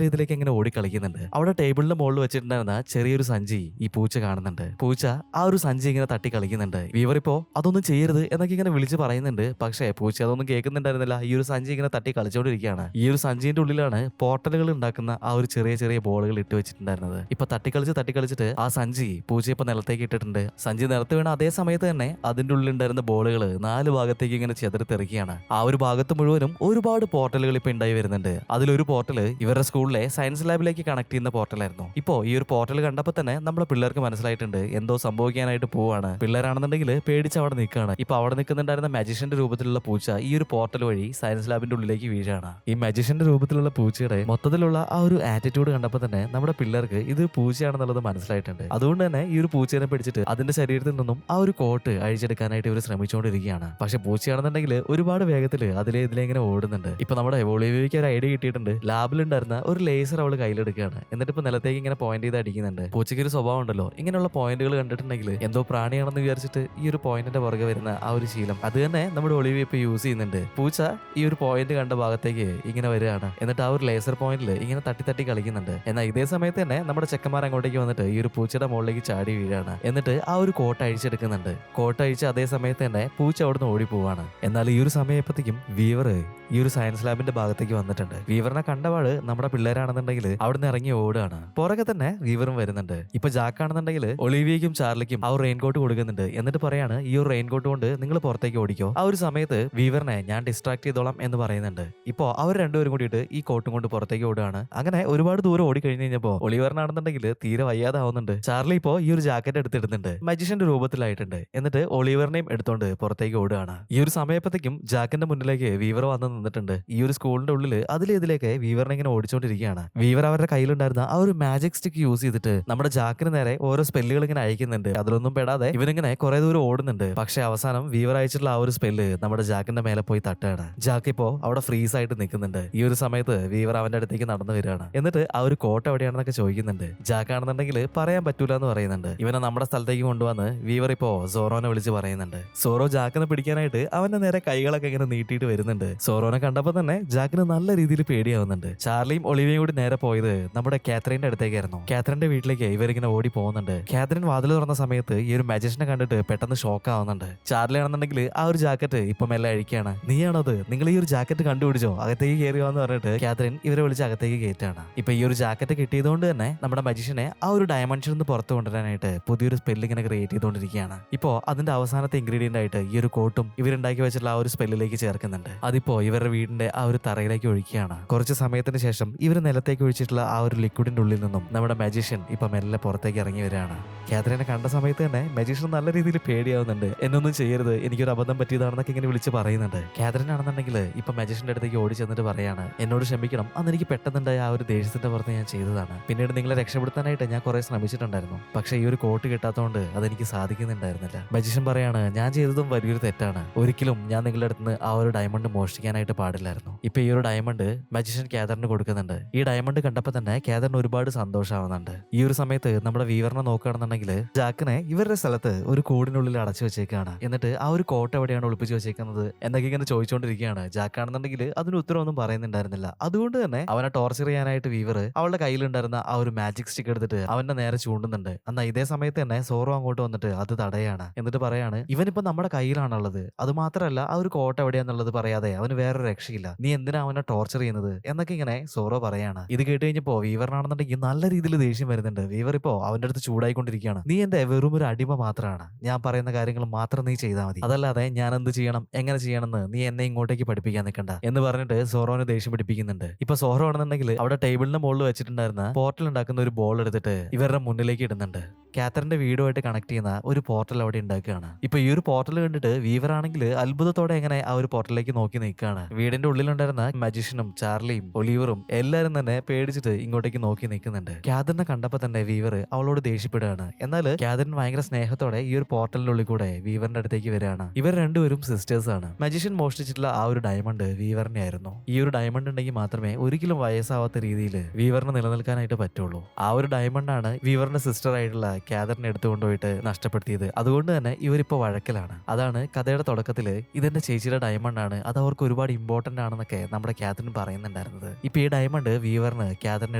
ഇതിലേക്ക് എങ്ങനെ ഓടിക്കളിക്കുന്നുണ്ട്. അവിടെ ടേബിളിന്റെ മുകളിൽ വെച്ചിട്ടുണ്ടായിരുന്ന ചെറിയൊരു സഞ്ചി ഈ പൂച്ച കാണുന്നുണ്ട്. പൂച്ച ആ ഒരു സഞ്ചി ഇങ്ങനെ തട്ടി കളിക്കുന്നുണ്ട്. വീവർ ഇപ്പോ അതൊന്നും ചെയ്യരുത് എന്നൊക്കെ ഇങ്ങനെ വിളിച്ച് പറയുന്നുണ്ട്. പക്ഷേ പൂച്ച അതൊന്നും കേൾക്കുന്നുണ്ടായിരുന്നില്ല. ഈ ഒരു സഞ്ചി ഇങ്ങനെ തട്ടി കളിച്ചുകൊണ്ടിരിക്കുകയാണ്. ഈ ഒരു സഞ്ചിന്റെ ഉള്ളിലാണ് പോർട്ടലുകൾ ഉണ്ടാക്കുന്ന ആ ഒരു ചെറിയ ചെറിയ ബോളുകൾ ഇട്ട് വെച്ചിട്ടുണ്ടായിരുന്നത്. ഇപ്പൊ തട്ടിക്കളിച്ചിട്ട് ആ സഞ്ചി പൂച്ച ഇപ്പൊ നിലത്തേക്ക് ഇട്ടിട്ടുണ്ട്. സഞ്ചി നിലത്ത് വീണ അതേ സമയത്ത് തന്നെ അതിന്റെ ഉള്ളിലുണ്ടായിരുന്ന ബോളുകൾ 4 ഭാഗത്തേക്ക് ഇങ്ങനെ ചെതറിത്തെറിക്കുകയാണ്. ആ ഒരു ഭാഗത്ത് മുഴുവനും ഒരുപാട് പോർട്ടലുകൾ ഇപ്പൊ ഉണ്ടായി വരുന്നുണ്ട്. അതിലൊരു പോർട്ടൽ ഇവരുടെ സ്കൂളിലെ സയൻസ് ലാബിലേക്ക് കണക്ട് ചെയ്യുന്ന പോർട്ടലായിരുന്നു. ഇപ്പോ ഈ ഒരു പോർട്ടൽ കണ്ടപ്പോൾ തന്നെ നമ്മുടെ പിള്ളേർക്ക് മനസ്സിലായിട്ടുണ്ട് എന്തോ സംഭവിക്കാനായിട്ട് പോവാണ്. പിള്ളേരാണെന്നുണ്ടെങ്കിൽ പേടിച്ച് അവിടെ നിൽക്കുകയാണ്. ഇപ്പൊ അവിടെ നിൽക്കുന്നുണ്ടായിരുന്ന മജീഷ്യന്റെ രൂപത്തിലുള്ള പൂച്ച ഈ ഒരു പോർട്ടൽ വഴി സയൻസ് ലാബിന്റെ ഉള്ളിലേക്ക് വീഴാണ്. ഈ മജീഷ്യന്റെ രൂപത്തിലുള്ള പൂച്ചയുടെ മൊത്തത്തിലുള്ള ആ ഒരു ആറ്റിറ്റ്യൂഡ് കണ്ടപ്പോൾ തന്നെ നമ്മുടെ പിള്ളേർക്ക് ഇത് പൂച്ചയാണെന്നുള്ളത് മനസ്സിലായിട്ടുണ്ട്. അതുകൊണ്ട് തന്നെ ഈ ഒരു പൂച്ചേനെ പിടിച്ചിട്ട് അതിന്റെ ശരീരത്തിൽ നിന്നും ആ ഒരു കോട്ട് അഴിച്ചെടുക്കാനായിട്ട് ഇവർ ശ്രമിച്ചുകൊണ്ടിരിക്കുകയാണ്. പക്ഷെ പൂച്ചയാണെന്നുണ്ടെങ്കിൽ ഒരുപാട് വേഗത്തിൽ ഇതിലെ ഇങ്ങനെ ഓടുന്നുണ്ട്. ഇപ്പൊ നമ്മുടെ ഒളിവിക്ക് ഒരു ഐഡിയ കിട്ടിയിട്ടുണ്ട്. ലാബിലുണ്ടായിരുന്ന ഒരു ലേസർ അവള് കയ്യിലെടുക്കുകയാണ്. എന്നിട്ട് ഇപ്പൊ നിലത്തേക്ക് ഇങ്ങനെ പോയിന്റ് ചെയ്ത് അടിക്കുന്നുണ്ട്. പൂച്ചയ്ക്ക് ഒരു സ്വഭാവം ഉണ്ടല്ലോ, ഇങ്ങനെയുള്ള പോയിന്റുകൾ കണ്ടിട്ടുണ്ടെങ്കിൽ എന്തോ പ്രാണിയാണെന്ന് വിചാരിച്ചിട്ട് ഈ ഒരു പോയിന്റിന്റെ പുറകെ വരുന്ന ആ ഒരു ശീലം അത് തന്നെ നമ്മുടെ ഒളിവി ഇപ്പൊ യൂസ് ചെയ്യുന്നുണ്ട്. പൂച്ച ഈ ഒരു പോയിന്റ് കണ്ട ഭാഗത്തേക്ക് ഇങ്ങനെ വരികയാണ്. എന്നിട്ട് ആ ഒരു ലേസർ പോയിന്റിൽ ഇങ്ങനെ തട്ടി കളിക്കുന്നുണ്ട്. എന്നാൽ ഇതേ സമയത്ത് തന്നെ നമ്മുടെ ചെക്കന്മാർ അങ്ങോട്ടേക്ക് വന്നിട്ട് ഈ ഒരു പൂച്ചയുടെ മുകളിലേക്ക് ചാടി വീഴാണ്. എന്നിട്ട് ആ ഒരു കോട്ട് അഴിച്ചെടുക്കുന്നുണ്ട്. കോട്ട് അഴിച്ച് അതേ സമയത്ത് തന്നെ പൂച്ച അവിടുന്ന് ഓടി പോവാണ്. എന്നാൽ ഈ ഒരു സമയപ്പത്തേക്കും വീവർ ഈ ഒരു സയൻസ് ലാബിന്റെ ഭാഗത്തേക്ക് വന്നിട്ടുണ്ട്. വീവറിനെ കണ്ടപാട് നമ്മുടെ പിള്ളേരാണെന്നുണ്ടെങ്കിൽ അവിടുന്ന് ഇറങ്ങി ഓടുകയാണ്. പുറകെ തന്നെ വീവറും വരുന്നുണ്ട്. ഇപ്പൊ ജാക്കാണെന്നുണ്ടെങ്കിൽ ഒളിവിയയ്ക്കും ചാർലിക്കും ആ ഒരു റെയിൻ കോട്ട് കൊടുക്കുന്നുണ്ട്. എന്നിട്ട് പറയാണ്, ഈ ഒരു റെയിൻ കോട്ട് കൊണ്ട് നിങ്ങൾ പുറത്തേക്ക് ഓടിക്കോ. ആ ഒരു സമയത്ത് വീവറിനെ ഞാൻ ഡിസ്ട്രാക്ട് ചെയ്തോളാം എന്ന് പറയുന്നുണ്ട്. ഇപ്പോ അവർ രണ്ടുപേരും കൂടിയിട്ട് ഈ കോട്ടും കൊണ്ട് പുറത്തേക്ക് ഓടുകയാണ്. അങ്ങനെ ഒരുപാട് ദൂരം ഓടി കഴിഞ്ഞ് കഴിഞ്ഞപ്പോ ഒളിവറിനാണെന്നുണ്ടെങ്കിൽ തീരെ വയ്യാതാവുന്നുണ്ട്. ചാർലി ഇപ്പോ ഈ ഒരു ജാക്കറ്റ് എടുത്തിടുന്നുണ്ട്. മജീഷ്യന്റെ രൂപത്തിലായിട്ടുണ്ട്. എന്നിട്ട് ഒളിവറിനെയും എടുത്തോണ്ട് പുറത്തേക്ക് ഓടുകയാണ്. ഈ ഒരു സമയപ്പത്തേക്കും ജാക്കിന്റെ മുന്നിലേക്ക് വീവർ വന്ന് നിന്നിട്ടുണ്ട്. ഈ ഒരു സ്കൂളിന്റെ ഉള്ളിൽ ഇതിലേക്ക് വീവറിനെ ഇങ്ങനെ ഓടിച്ചോണ്ടിരിക്കുകയാണ്. വീവർ അവരുടെ കയ്യിലുണ്ടായിരുന്ന ആ ഒരു മാജിക് സ്റ്റിക്ക് യൂസ് ചെയ്തിട്ട് നമ്മുടെ ജാക്കിന് നേരെ ഓരോ സ്പെല്ലുകൾ ഇങ്ങനെ അയക്കുന്നുണ്ട്. അതിലൊന്നും പെടാതെ ഇവനിങ്ങനെ കുറെ ദൂരം ഓടുന്നുണ്ട്. പക്ഷെ അവസാനം വീവർ അയച്ചിട്ടുള്ള ആ ഒരു സ്പെല്ല് നമ്മുടെ ജാക്കിന്റെ മേലെ പോയി തട്ടാണ്. ജാക്ക് ഇപ്പോ അവിടെ ഫ്രീസ് ആയിട്ട് നിൽക്കുന്നുണ്ട്. ഈ ഒരു സമയത്ത് വീവർ അവന്റെ അടുത്തേക്ക് നടന്നു വരികയാണ്. എന്നിട്ട് ആ ഒരു കോട്ട് എവിടെയാണെന്നൊക്കെ ചോദിക്കുന്നുണ്ട്. ജാക്ക് ആണെന്നുണ്ടെങ്കിൽ പറയാൻ പറ്റൂല എന്ന് പറയുന്നുണ്ട്. ഇവനെ നമ്മുടെ സ്ഥലത്തേക്ക് കൊണ്ടുവന്ന് വീവർ ഇപ്പോ സോറോനെ വിളിച്ച് പറയുന്നുണ്ട്. സോറോ ജാക്കിനെ പിടിക്കാനായിട്ട് അവന്റെ നേരെ കൈകളൊക്കെ ഇങ്ങനെ നീട്ടിയിട്ട് വരുന്നുണ്ട്. സോറോനെ കണ്ടപ്പോ തന്നെ ജാക്കിന് നല്ല രീതിയിൽ പേടിയാവുന്നുണ്ട്. ചാർലിയും ഒളിവിയും കൂടി നേരെ പോയത് നമ്മുടെ കാത്തറിന്റെ അടുത്തേക്കായിരുന്നു. കാത്തറിന്റെ വീട്ടിലേക്ക് ഇവരിങ്ങനെ ഓടി പോകുന്നുണ്ട്. കാത്തറിൻ വാതിൽ തുറന്ന സമയത്ത് ഈ ഒരു മജീഷ്യനെ കണ്ടിട്ട് പെട്ടെന്ന് ഷോക്ക് ആവുന്നുണ്ട്. ചാർലി ആണെന്നുണ്ടെങ്കിൽ ആ ഒരു ജാക്കറ്റ് ഇപ്പൊ മെല്ലെ അഴിക്കുകയാണ്. നീയാണത്, നിങ്ങൾ ഈ ഒരു ജാക്കറ്റ് കണ്ടുപിടിച്ചോ, അകത്തേക്ക് കയറിയോന്ന് പറഞ്ഞിട്ട് കാത്തറിൻ ഇവരെ വിളിച്ച് അകത്തേക്ക് കയറ്റാണ്. ഇപ്പൊ ഈ ഒരു ജാക്കറ്റ് കിട്ടിയതുകൊണ്ട് തന്നെ നമ്മുടെ മജീഷ്യനെ ആ ഒരു ഡയമെൻഷൻ നിന്ന് പുറത്തു കൊണ്ടുവരാനായിട്ട് പുതിയൊരു സ്പെല്ല് ഇങ്ങനെ ക്രിയേറ്റ് ചെയ്തുകൊണ്ടിരിക്കുകയാണ്. ഇപ്പോ അതിന്റെ അവസാനത്തെ ഇൻഗ്രീഡിയന്റ് ആയിട്ട് ഈ ഒരു കോട്ടും ഇവരുണ്ടാക്കി വെച്ചിട്ടുള്ള ആ ഒരു സ്പെല്ലിലേക്ക് ചേർക്കുന്നുണ്ട്. അതിപ്പോ ഇവരുടെ വീടിന്റെ ആ ഒരു തറയിലേക്ക് ഒഴിക്കുകയാണ്. കുറച്ച് സമയത്തിന് ശേഷം ഇവർ നിലത്തേക്ക് ഒഴിച്ചിട്ടുള്ള ആ ഒരു ലിക്വിഡിന്റെ ഉള്ളിൽ നിന്നും നമ്മുടെ മജീഷ്യൻ ഇപ്പൊ മെല്ലെ പുറത്തേക്ക് ഇറങ്ങി വരികയാണ്. കാത്തറിനെ കണ്ട സമയത്ത് തന്നെ മജീഷ്യൻ നല്ല രീതിയിൽ പേടിയാവുന്നുണ്ട്. എന്നൊന്നും ചെയ്യരുത്, എനിക്കൊരു അബദ്ധം പറ്റിയതാണെന്നൊക്കെ ഇങ്ങനെ വിളിച്ച് പറയുന്നുണ്ട്. കാത്തറിൻ ആണെന്നുണ്ടെങ്കിൽ ഇപ്പൊ മജീഷ്യന്റെ അടുത്തേക്ക് ഓടി ചെന്നിട്ട് പറയാണ്, എന്നോട് ക്ഷമിക്കണം, അന്ന് എനിക്ക് പെട്ടെന്നുണ്ടായ ആ ഒരു ദേഷ്യത്തിന്റെ പുറത്ത് ഞാൻ ചെയ്തതാണ്. പിന്നീട് നിങ്ങളെ രക്ഷപ്പെടുത്താനായിട്ട് ഞാൻ കുറെ ശ്രമിച്ചിട്ടുണ്ടായിരുന്നു. പക്ഷേ ഈ ഒരു കോട്ട് കിട്ടാത്തതുകൊണ്ട് അതെനിക്ക് സാധിക്കുന്നുണ്ടായിരുന്നില്ല. മജീഷ്യൻ പറയാണ്, ഞാൻ ചെയ്തതും വലിയൊരു തെറ്റാണ്. ഒരിക്കലും ഞാൻ നിങ്ങളുടെ അടുത്ത് നിന്ന് ആ ഒരു ഡയമണ്ട് മോഷ്ടിക്കാനായിട്ട് പാടില്ലായിരുന്നു. ഇപ്പൊ ഈ ഒരു ഡയമണ്ട് മജീഷ്യൻ കാതറിന് കൊടുക്കുന്നുണ്ട്. ഈ ഡയമണ്ട് കണ്ടപ്പോ തന്നെ കാതറിന് ഒരുപാട് സന്തോഷമാവുന്നുണ്ട്. ഈ ഒരു സമയത്ത് നമ്മുടെ വീവറിനെ നോക്കുകയാണെന്നുണ്ടെങ്കിൽ ജാക്കിനെ ഇവരുടെ സ്ഥലത്ത് ഒരു കൂടിനുള്ളിൽ അടച്ചു വെച്ചേക്കാണ്. എന്നിട്ട് ആ ഒരു കോട്ട എവിടെയാണ് ഒളിപ്പിച്ച് വെച്ചേക്കുന്നത് എന്നൊക്കെ ഇങ്ങനെ ചോദിച്ചുകൊണ്ടിരിക്കുകയാണ്. ജാക്കാണെന്നുണ്ടെങ്കിൽ അതിന് ഉത്തരവൊന്നും പറയുന്നുണ്ടായിരുന്നില്ല. അതുകൊണ്ട് തന്നെ അവനെ ടോർച്ചർ ചെയ്യാനായിട്ട് വീവർ അവളുടെ കയ്യിലുണ്ടായിരുന്ന ആ ഒരു മാജിക് സ്റ്റിക്ക് എടുത്തിട്ട് അവന്റെ നേരെ ചൂണ്ടുന്നുണ്ട്. എന്നാൽ ഇതേ സമയത്ത് തന്നെ സോറോ അങ്ങോട്ട് വന്നിട്ട് അത് തടയാണ്. എന്നിട്ട് പറയാണ്, ഇവനിപ്പോ നമ്മുടെ കയ്യിലാണുള്ളത്, അത് മാത്രമല്ല ആ ഒരു കോട്ട എവിടെയാന്നുള്ളത് പറയാതെ അവന് വേറെ വേറെ രക്ഷയില്ല, നീ എന്തിനാ അവനെ ടോർച്ചർ ചെയ്യുന്നത് എന്നൊക്കെ ഇങ്ങനെ സോറോ പറയാണ്. ഇത് കേട്ട് കഴിഞ്ഞപ്പോ വീവറിനാണെന്നുണ്ടെങ്കിൽ നല്ല രീതിയിൽ ദേഷ്യം വരുന്നുണ്ട്. വീവർ ഇപ്പോ അവന്റെ അടുത്ത് ചൂടായിക്കൊണ്ടിരിക്കുകയാണ്. നീ എന്റെ വെറും ഒരു അടിമ മാത്രമാണ്, ഞാൻ പറയുന്ന കാര്യങ്ങൾ മാത്രം നീ ചെയ്താൽ മതി, അതല്ലാതെ ഞാൻ എന്ത് ചെയ്യണം എങ്ങനെ ചെയ്യണമെന്ന് നീ എന്നെ ഇങ്ങോട്ടേക്ക് പഠിപ്പിക്കാൻ നിൽക്കണ്ട എന്ന് പറഞ്ഞിട്ട് സോറോനെ ദേഷ്യം പിടിപ്പിക്കുന്നുണ്ട്. ഇപ്പൊ സോറോ ആണെന്നുണ്ടെങ്കിൽ അവിടെ ടേബിളിന്റെ മുകളിൽ വെച്ചിട്ടുണ്ടായിരുന്ന പോർട്ടൽ ഉണ്ടാക്കുന്ന ഒരു ബോൾ എടുത്തിട്ട് ഇവരുടെ മുന്നിലേക്ക് ഇടുന്നുണ്ട്. കാത്തറിന്റെ വീടുമായിട്ട് കണക്ട് ചെയ്യുന്ന ഒരു പോർട്ടൽ അവിടെ ഉണ്ടാക്കുകയാണ്. ഇപ്പൊ ഈ ഒരു പോർട്ടൽ കണ്ടിട്ട് വീവർ ആണെങ്കിൽ അത്ഭുതത്തോടെ എങ്ങനെ ആ ഒരു പോർട്ടലിലേക്ക് നോക്കി നിൽക്കുകയാണ്. വീടിന്റെ ഉള്ളിലുണ്ടായിരുന്ന മജീഷ്യനും ചാർലിയും ഒലിവറും എല്ലാരും തന്നെ പേടിച്ചിട്ട് ഇങ്ങോട്ടേക്ക് നോക്കി നിൽക്കുന്നുണ്ട്. കാതറിനെ കണ്ടപ്പോ തന്നെ വീവർ അവളോട് ദേഷ്യപ്പെടുകയാണ്. എന്നാൽ കാതറിൻ ഭയങ്കര സ്നേഹത്തോടെ ഈ ഒരു പോർട്ടലിന്റെ ഉള്ളിൽ കൂടെ വീവറിന്റെ അടുത്തേക്ക് വരികയാണ്. ഇവർ രണ്ടുപേരും സിസ്റ്റേഴ്സ് ആണ്. മജീഷ്യൻ മോഷ്ടിച്ചിട്ടുള്ള ആ ഒരു ഡയമണ്ട് വീവറിന്റെ ആയിരുന്നു. ഈ ഒരു ഡയമണ്ട് ഉണ്ടെങ്കിൽ മാത്രമേ ഒരിക്കലും വയസ്സാവാത്ത രീതിയിൽ വീവറിന് നിലനിൽക്കാനായിട്ട് പറ്റുള്ളൂ. ആ ഒരു ഡയമണ്ട് ആണ് വീവറിന്റെ സിസ്റ്റർ ആയിട്ടുള്ള കാതറിനെ എടുത്തുകൊണ്ടുപോയിട്ട് നഷ്ടപ്പെടുത്തിയത്. അതുകൊണ്ട് തന്നെ ഇവരിപ്പോ വഴക്കിലാണ്. അതാണ് കഥയുടെ തുടക്കത്തില് ഇതെന്റെ ചേച്ചിയുടെ ഡയമണ്ട് ആണ്, അത് അവർക്ക് ഒരുപാട് ഇമ്പോർട്ടന്റ് ആണെന്നൊക്കെ നമ്മുടെ കാതറിൻ പറയുന്നുണ്ടായിരുന്നത്. ഇപ്പൊ ഈ ഡയമണ്ട് വീവറിന് കാതറിനെ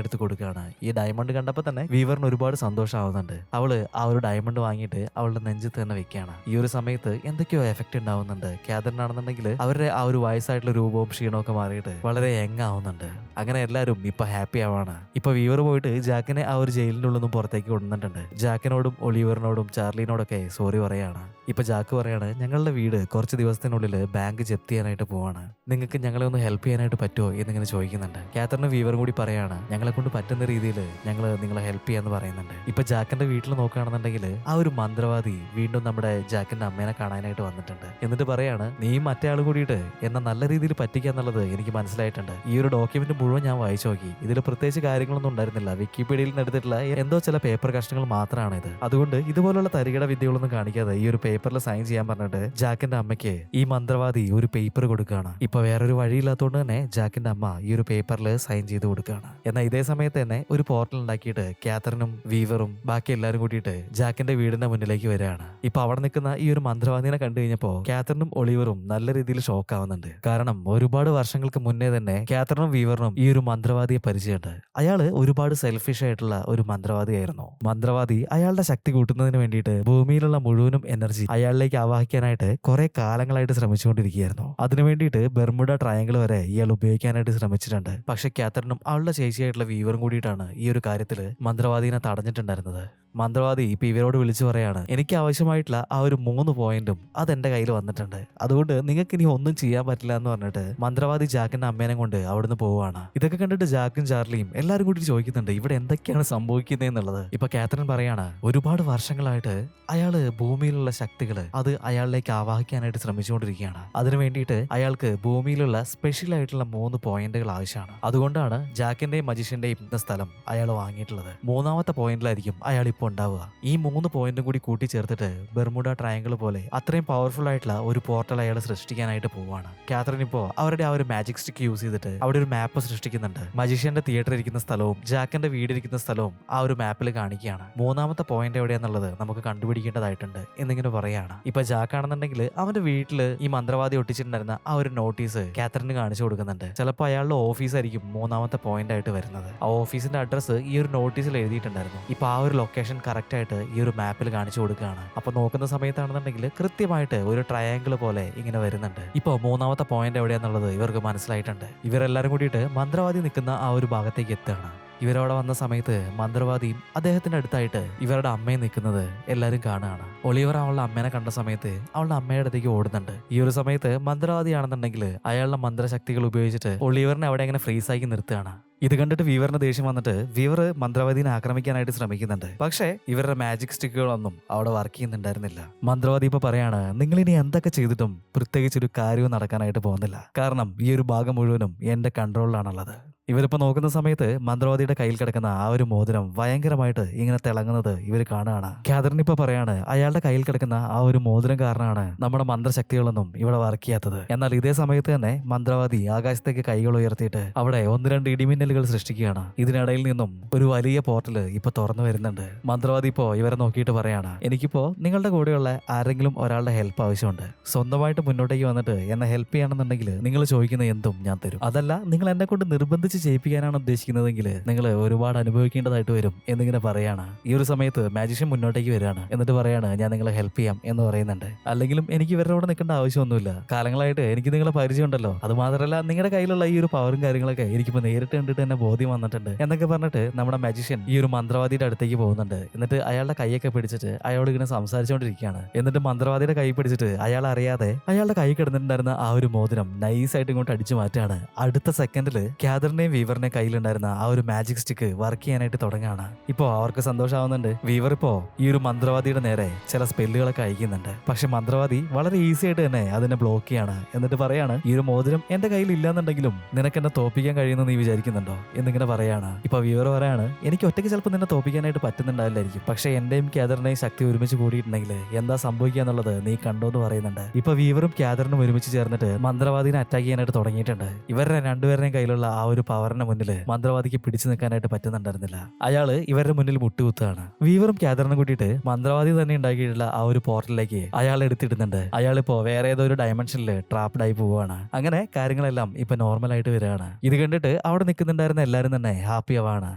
എടുത്ത് കൊടുക്കുകയാണ്. ഈ ഡയമണ്ട് കണ്ടപ്പോ തന്നെ വീവറിന് ഒരുപാട് സന്തോഷമാവുന്നുണ്ട്. അവള് ആ ഒരു ഡയമണ്ട് വാങ്ങിയിട്ട് അവളുടെ നെഞ്ചത്ത് തന്നെ വെക്കുകയാണ്. ഈ ഒരു സമയത്ത് എന്തൊക്കെയോ എഫക്ട് ഉണ്ടാവുന്നുണ്ട്. കാതറിനാണെന്നുണ്ടെങ്കിൽ അവരുടെ ആ ഒരു വയസ്സായിട്ടുള്ള രൂപവും ക്ഷീണവും ഒക്കെ മാറിയിട്ട് വളരെ യങ് ആവുന്നുണ്ട്. അങ്ങനെ എല്ലാവരും ഇപ്പൊ ഹാപ്പി ആവാണ്. ഇപ്പൊ വീവർ പോയിട്ട് ജാക്കിനെ ആ ഒരു ജയിലിന്റെ ഉള്ളിൽ നിന്നും പുറത്തേക്ക് കൊണ്ടുവന്നിട്ടുണ്ട്. ജാക്കിനോടും ഒലിവറിനോടും ചാർലിനോടൊക്കെ സോറി പറയാണ്. ഇപ്പൊ ജാക്ക് പറയാണ്, ഞങ്ങളുടെ വീട് കുറച്ച് ദിവസത്തിനുള്ളിൽ ബാങ്ക് ജപ്തി ചെയ്യാനായിട്ട് പോവാണ്, നിങ്ങൾക്ക് ഞങ്ങളെ ഒന്ന് ഹെൽപ്പ് ചെയ്യാനായിട്ട് പറ്റുമോ എന്നിങ്ങനെ ചോദിക്കുന്നുണ്ട്. കാത്തറിന് വീവറും കൂടി പറയാണ്, ഞങ്ങളെ കൊണ്ട് പറ്റുന്ന രീതിയിൽ ഞങ്ങൾ നിങ്ങളെ ഹെൽപ്പ് ചെയ്യാന്ന് പറയുന്നുണ്ട്. ഇപ്പൊ ജാക്കിന്റെ വീട്ടിൽ നോക്കുകയാണെന്നുണ്ടെങ്കിൽ ആ ഒരു മന്ത്രവാദി വീണ്ടും നമ്മുടെ ജാക്കിന്റെ അമ്മേനെ കാണാനായിട്ട് വന്നിട്ടുണ്ട്. എന്നിട്ട് പറയാണ്, നീയും മറ്റേ ആൾ കൂടിയിട്ട് എന്നെ നല്ല രീതിയിൽ പറ്റിക്കാന്നുള്ളത് എനിക്ക് മനസ്സിലായിട്ടുണ്ട്. ഈ ഒരു ഡോക്യുമെന്റ് മുഴുവൻ ഞാൻ വായിച്ചു നോക്കി, ഇതിൽ പ്രത്യേകിച്ച് കാര്യങ്ങളൊന്നും ഉണ്ടായിരുന്നില്ല, വിക്കിപീഡിയയിൽ നിന്ന് എടുത്തിട്ടുള്ള എന്തോ ചില പേപ്പർ കഷ്ണങ്ങൾ മാത്രമാണ് ഇത്. അതുകൊണ്ട് ഇതുപോലുള്ള തരികിട വിദ്യകളൊന്നും കാണിക്കാതെ ഈ ഒരു പേപ്പറിൽ സൈൻ ചെയ്യാൻ പറഞ്ഞിട്ട് ജാക്കിന്റെ അമ്മയ്ക്ക് ഈ മന്ത്രവാദി ഒരു പേപ്പർ കൊടുക്കുകയാണ്. ഇപ്പൊ വേറൊരു വഴിയില്ലാത്തതുകൊണ്ട് തന്നെ ജാക്കിന്റെ അമ്മ ഈ ഒരു പേപ്പറിൽ സൈൻ ചെയ്ത് കൊടുക്കുകയാണ്. എന്നാൽ ഇതേ സമയത്ത് തന്നെ ഒരു പോർട്ടൽ ഉണ്ടാക്കിയിട്ട് കാത്തറിനും വീവറും ബാക്കി എല്ലാവരും കൂട്ടിയിട്ട് ജാക്കിന്റെ വീടിന്റെ മുന്നിലേക്ക് വരികയാണ്. ഇപ്പൊ അവിടെ നിൽക്കുന്ന ഈ ഒരു മന്ത്രവാദിനെ കണ്ടു കഴിഞ്ഞപ്പോ കാത്തറിനും ഒളിവറും നല്ല രീതിയിൽ ഷോക്ക് ആവുന്നുണ്ട്. കാരണം ഒരുപാട് വർഷങ്ങൾക്ക് മുന്നേ തന്നെ കാത്തറിനും വീവറിനും ഈ ഒരു മന്ത്രവാദിയെ പരിചയമുണ്ട്. അയാള് ഒരുപാട് സെൽഫിഷ് ആയിട്ടുള്ള ഒരു മന്ത്രവാദിയായിരുന്നു. മന്ത്രവാദി അയാളുടെ ശക്തി കൂട്ടുന്നതിന് വേണ്ടിയിട്ട് ഭൂമിയിലുള്ള മുഴുവനും എനർജി അയാളിലേക്ക് ആവാഹിക്കാനായിട്ട് കുറെ കാലങ്ങളായിട്ട് ശ്രമിച്ചുകൊണ്ടിരിക്കുകയായിരുന്നു. അതിനു വേണ്ടിയിട്ട് ബെർമുഡ ട്രയാങ്കിൾ വരെ ഇയാൾ ഉപയോഗിക്കാനായിട്ട് ശ്രമിച്ചിട്ടുണ്ട്. പക്ഷെ കാത്തറിനും അവളുടെ ചേച്ചിയായിട്ടുള്ള വീവറും കൂടിയിട്ടാണ് ഈ ഒരു കാര്യത്തിൽ മന്ത്രവാദിനെ തടഞ്ഞിട്ടുണ്ടായിരുന്നത്. മന്ത്രവാദി ഇപ്പൊ ഇവരോട് വിളിച്ചു പറയാണ്, എനിക്ക് ആവശ്യമായിട്ടുള്ള ആ ഒരു 3 പോയിന്റും അതെന്റെ കയ്യിൽ വന്നിട്ടുണ്ട്, അതുകൊണ്ട് നിങ്ങൾക്ക് ഇനി ഒന്നും ചെയ്യാൻ പറ്റില്ല എന്ന് പറഞ്ഞിട്ട് മന്ത്രവാദി ജാക്കിന്റെ അമ്മേനെ കൊണ്ട് അവിടുന്ന് പോവുകയാണ്. ഇതൊക്കെ കണ്ടിട്ട് ജാക്കും ചാർലിയും എല്ലാവരും കൂടി ചോദിക്കുന്നുണ്ട് ഇവിടെ എന്തൊക്കെയാണ് സംഭവിക്കുന്നത് എന്നുള്ളത്. ഇപ്പൊ കാത്തറിൻ പറയാണ്, ഒരുപാട് വർഷങ്ങളായിട്ട് അയാള് ഭൂമിയിലുള്ള ശക്തികള് അത് അയാളിലേക്ക് ആവാഹിക്കാനായിട്ട് ശ്രമിച്ചുകൊണ്ടിരിക്കുകയാണ്. അതിനു വേണ്ടിയിട്ട് അയാൾക്ക് ഭൂമിയിലുള്ള സ്പെഷ്യൽ ആയിട്ടുള്ള 3 പോയിന്റുകൾ ആവശ്യമാണ്. അതുകൊണ്ടാണ് ജാക്കിന്റെയും മജീഷ്യന്റെയും സ്ഥലം അയാൾ വാങ്ങിയിട്ടുള്ളത്. 3ാമത്തെ പോയിന്റിലായിരിക്കും അയാൾ ഇപ്പോൾ ഉണ്ടാവുക. ഈ 3 പോയിന്റും കൂടി കൂട്ടിച്ചേർത്തിട്ട് ബെർമുഡ ട്രയാങ്കിൾ പോലെ അത്രയും പവർഫുൾ ആയിട്ടുള്ള ഒരു പോർട്ടൽ അയാൾ സൃഷ്ടിക്കാനായിട്ട് പോവാണ്. കാത്തറിൻ ഇപ്പോ അവരുടെ ആ ഒരു മാജിക് സ്റ്റിക്ക് യൂസ് ചെയ്തിട്ട് അവിടെ ഒരു മാപ്പ് സൃഷ്ടിക്കുന്നുണ്ട്. മജീഷ്യന്റെ തിയേറ്റർ ഇരിക്കുന്ന സ്ഥലവും ജാക്കിന്റെ വീടിരിക്കുന്ന സ്ഥലവും ആ ഒരു മാപ്പിൽ കാണിക്കുകയാണ്. 3ാമത്തെ പോയിന്റ് എവിടെയാന്നുള്ളത് നമുക്ക് കണ്ടുപിടിക്കേണ്ടതായിട്ടുണ്ട് എന്നിങ്ങനെ പറയാണ്. ഇപ്പൊ ജാക്കാണെന്നുണ്ടെങ്കിൽ അവന്റെ വീട്ടില് ഈ മന്ത്രവാദി ഒട്ടിച്ചിട്ടുണ്ടായിരുന്ന ആ ഒരു നോട്ടീസ് കാത്തറിന് കാണിച്ചു കൊടുക്കുന്നുണ്ട്. ചിലപ്പോൾ അയാളുടെ ഓഫീസായിരിക്കും 3ാമത്തെ പോയിന്റ് ആയിട്ട് വരുന്നത്. ആ ഓഫീസിന്റെ അഡ്രസ്സ് ഈ ഒരു നോട്ടീസിൽ എഴുതിയിട്ടുണ്ടായിരുന്നു. ഇപ്പൊ ആ ഒരു ലൊക്കേഷൻ കറക്റ്റ് ആയിട്ട് ഈ ഒരു മാപ്പിൽ കാണിച്ചു കൊടുക്കുകയാണ്. അപ്പൊ നോക്കുന്ന സമയത്താണെന്നുണ്ടെങ്കിൽ കൃത്യമായിട്ട് ഒരു ട്രയാങ്കിൾ പോലെ ഇങ്ങനെ വരുന്നുണ്ട്. ഇപ്പൊ 3ാമത്തെ പോയിന്റ് എവിടെയാന്നുള്ളത് ഇവർക്ക് മനസ്സിലായിട്ടുണ്ട്. ഇവരെല്ലാരും കൂടിയിട്ട് മന്ത്രവാദി നിൽക്കുന്ന ആ ഒരു ഭാഗത്തേക്ക് എത്തുകയാണ്. ഇവരവിടെ വന്ന സമയത്ത് മന്ത്രവാദിയും അദ്ദേഹത്തിന്റെ അടുത്തായിട്ട് ഇവരുടെ അമ്മയെ നിൽക്കുന്നത് എല്ലാവരും കാണുകയാണ്. ഒളിവർ അവളുടെ അമ്മേനെ കണ്ട സമയത്ത് അവളുടെ അമ്മയുടെ അടുത്തേക്ക് ഓടുന്നുണ്ട്. ഈ ഒരു സമയത്ത് മന്ത്രവാദിയാണെന്നുണ്ടെങ്കിൽ അയാളുടെ മന്ത്രശക്തികൾ ഉപയോഗിച്ചിട്ട് ഒളിവറിനെ അവിടെ അങ്ങനെ ഫ്രീസാക്കി നിർത്തുകയാണ്. ഇത് കണ്ടിട്ട് വീവറിന് ദേഷ്യം വന്നിട്ട് വീവർ മന്ത്രവാദിനെ ആക്രമിക്കാനായിട്ട് ശ്രമിക്കുന്നുണ്ട്. പക്ഷേ ഇവരുടെ മാജിക് സ്റ്റിക്കുകളൊന്നും അവിടെ വർക്ക് ചെയ്യുന്നുണ്ടായിരുന്നില്ല. മന്ത്രവാദി ഇപ്പൊ പറയാണ്, നിങ്ങൾ ഇനി എന്തൊക്കെ ചെയ്തിട്ടും പ്രത്യേകിച്ച് ഒരു കാര്യവും നടക്കാനായിട്ട് പോകുന്നില്ല, കാരണം ഈ ഒരു ഭാഗം മുഴുവനും എന്റെ കൺട്രോളിലാണുള്ളത്. ഇവരിപ്പോ നോക്കുന്ന സമയത്ത് മന്ത്രവാദിയുടെ കയ്യിൽ കിടക്കുന്ന ആ ഒരു മോതിരം ഭയങ്കരമായിട്ട് ഇങ്ങനെ തിളങ്ങുന്നത് ഇവർ കാണുകയാണ്. കാതറിൻ ഇപ്പൊ പറയാണ്, അയാളുടെ കയ്യിൽ കിടക്കുന്ന ആ ഒരു മോതിരം കാരണമാണ് നമ്മുടെ മന്ത്രശക്തികളൊന്നും ഇവിടെ വർക്ക് ചെയ്യാത്തത്. എന്നാൽ ഇതേ സമയത്ത് തന്നെ മന്ത്രവാദി ആകാശത്തേക്ക് കൈകൾ ഉയർത്തിയിട്ട് അവിടെ 1-2 ഇടിമിന്നലുകൾ സൃഷ്ടിക്കുകയാണ്. ഇതിനിടയിൽ നിന്നും ഒരു വലിയ പോർട്ടൽ ഇപ്പൊ തുറന്നു വരുന്നുണ്ട്. മന്ത്രവാദി ഇപ്പോ ഇവരെ നോക്കിയിട്ട് പറയാണ്, എനിക്കിപ്പോ നിങ്ങളുടെ കൂടെയുള്ള ആരെങ്കിലും ഒരാളുടെ ഹെൽപ്പ് ആവശ്യമുണ്ട്. സ്വന്തമായിട്ട് മുന്നോട്ടേക്ക് വന്നിട്ട് എന്നെ ഹെൽപ്പ് ചെയ്യണമെന്നുണ്ടെങ്കിൽ നിങ്ങൾ ചോദിക്കുന്ന എന്തും ഞാൻ തരും. അതല്ല നിങ്ങൾ എന്നെ കൊണ്ട് നിർബന്ധിച്ച് വെച്ച് ചെയ്യിപ്പിക്കാനാണ് ഉദ്ദേശിക്കുന്നതെങ്കിൽ നിങ്ങൾ ഒരുപാട് അനുഭവിക്കേണ്ടതായിട്ട് വരും എന്നിങ്ങനെ പറയാണ്. ഈ ഒരു സമയത്ത് മാജിഷ്യൻ മുന്നോട്ടേക്ക് വരികയാണ്. എന്നിട്ട് പറയാണ് ഞാൻ നിങ്ങളെ ഹെൽപ്പ് ചെയ്യാം എന്ന് പറയുന്നുണ്ട്. അല്ലെങ്കിലും എനിക്ക് ഇവരുടെ കൂടെ നിൽക്കേണ്ട ആവശ്യമൊന്നുമില്ല. കാലങ്ങളായിട്ട് എനിക്ക് നിങ്ങളെ പരിചയമുണ്ടല്ലോ. അത് മാത്രമല്ല നിങ്ങളുടെ കയ്യിലുള്ള ഈ ഒരു പവറും കാര്യങ്ങളൊക്കെ എനിക്കിപ്പോൾ നേരിട്ട് കണ്ടിട്ട് തന്നെ ബോധ്യം വന്നിട്ടുണ്ട് എന്നൊക്കെ പറഞ്ഞിട്ട് നമ്മുടെ മാജിഷ്യൻ ഈ ഒരു മന്ത്രവാദിയുടെ അടുത്തേക്ക് പോകുന്നുണ്ട്. എന്നിട്ട് അയാളുടെ കൈയൊക്കെ പിടിച്ചിട്ട് അയാളോട് ഇങ്ങനെ സംസാരിച്ചുകൊണ്ടിരിക്കുകയാണ്. എന്നിട്ട് മന്ത്രവാദിയുടെ കൈ പിടിച്ചിട്ട് അയാൾ അറിയാതെ അയാളുടെ കൈ കിടന്നിട്ടുണ്ടായിരുന്ന ആ ഒരു മോതിരം നൈസായിട്ട് ഇങ്ങോട്ട് അടിച്ചു മാറ്റാണ്. അടുത്ത സെക്കൻഡിൽ കാദറിന്റെയും വീവറിന്റെയും കയ്യിലുണ്ടായിരുന്ന ആ ഒരു മാജിക് സ്റ്റിക്ക് വർക്ക് ചെയ്യാനായിട്ട് തുടങ്ങുകയാണ്. ഇപ്പോ അവർക്ക് സന്തോഷമാവുന്നുണ്ട്. വീവർ ഇപ്പോ ഈ ഒരു മന്ത്രവാദിയുടെ നേരെ ചില സ്പെല്ലുകളൊക്കെ അയക്കുന്നുണ്ട്. പക്ഷെ മന്ത്രവാദി വളരെ ഈസി ആയിട്ട് തന്നെ അതിനെ ബ്ലോക്ക് ചെയ്യാണ്. എന്നിട്ട് പറയാണ് ഈ ഒരു മോതിരം എന്റെ കയ്യിൽ ഇല്ലാന്നുണ്ടെങ്കിലും നിനക്ക് എന്നെ തോപ്പിക്കാൻ കഴിയുമെന്ന് നീ വിചാരിക്കുന്നുണ്ടോ എന്നിങ്ങനെ പറയാണ്. ഇപ്പൊ വീവർ പറയാണ് എനിക്ക് ഒറ്റയ്ക്ക് ചിലപ്പോൾ നിന്നെ തോപ്പിക്കാനായിട്ട് പറ്റുന്നുണ്ടാവില്ലായിരിക്കും. പക്ഷെ എന്റെയും കാദറിന്റെയും ശക്തി ഒരുമിച്ച് കൂടിയിട്ടുണ്ടെങ്കിൽ എന്താ സംഭവിക്കുക എന്നുള്ളത് നീ കണ്ടോ എന്ന് പറയുന്നുണ്ട്. ഇപ്പൊ വീവറും കാദറിനും ഒരുമിച്ച് ചേർന്നിട്ട് മന്ത്രവാദിനെ അറ്റാക്ക് ചെയ്യാനായിട്ട് തുടങ്ങിയിട്ടുണ്ട്. ഇവരുടെ രണ്ടുപേരുടെയും കയ്യിലുള്ള ആ ഒരു പവറിന് മുന്നിൽ മന്ത്രവാദിക്ക് പിടിച്ചു നിൽക്കാനായിട്ട് പറ്റുന്നുണ്ടായിരുന്നില്ല. അയാള് ഇവരുടെ മുന്നിൽ മുട്ടുകുത്താണ്. വീവറും കാദറിനും കൂട്ടിയിട്ട് മന്ത്രവാദി തന്നെ ഉണ്ടാക്കിയിട്ടുള്ള ആ ഒരു പോർട്ടലിലേക്ക് അയാൾ എടുത്തിടുന്നുണ്ട്. അയാളിപ്പോ വേറെ ഏതോ ഒരു ഡയമെൻഷനിൽ ട്രാപ്ഡ് ആയി പോവുകയാണ്. അങ്ങനെ കാര്യങ്ങളെല്ലാം ഇപ്പൊ നോർമൽ ആയിട്ട് വരികയാണ്. ഇത് കണ്ടിട്ട് അവിടെ നിൽക്കുന്നുണ്ടായിരുന്ന എല്ലാവരും തന്നെ ഹാപ്പി ആവാണ്.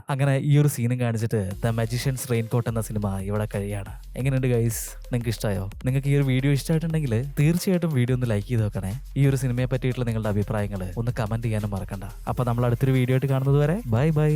അങ്ങനെ ഈ ഒരു സീനും കാണിച്ചിട്ട് ദ മജീഷ്യൻസ് റെയിൻകോട്ട് എന്ന സിനിമ ഇവിടെ കഴിയാണ്. എങ്ങനെയുണ്ട് ഗൈസ്? നിങ്ങൾക്ക് ഇഷ്ടമായോ? നിങ്ങൾക്ക് ഈ ഒരു വീഡിയോ ഇഷ്ടമായിട്ടുണ്ടെങ്കിൽ തീർച്ചയായിട്ടും വീഡിയോ ഒന്ന് ലൈക്ക് ചെയ്ത് നോക്കണേ. ഈ ഒരു സിനിമയെ പറ്റിയിട്ടുള്ള നിങ്ങളുടെ അഭിപ്രായങ്ങൾ ഒന്ന് കമന്റ് ചെയ്യാനും മറക്കണ്ട. അപ്പൊ നമ്മൾ അടുത്തൊരു വീഡിയോ ആയിട്ട് കാണുന്നത് വരെ ബൈ ബൈ.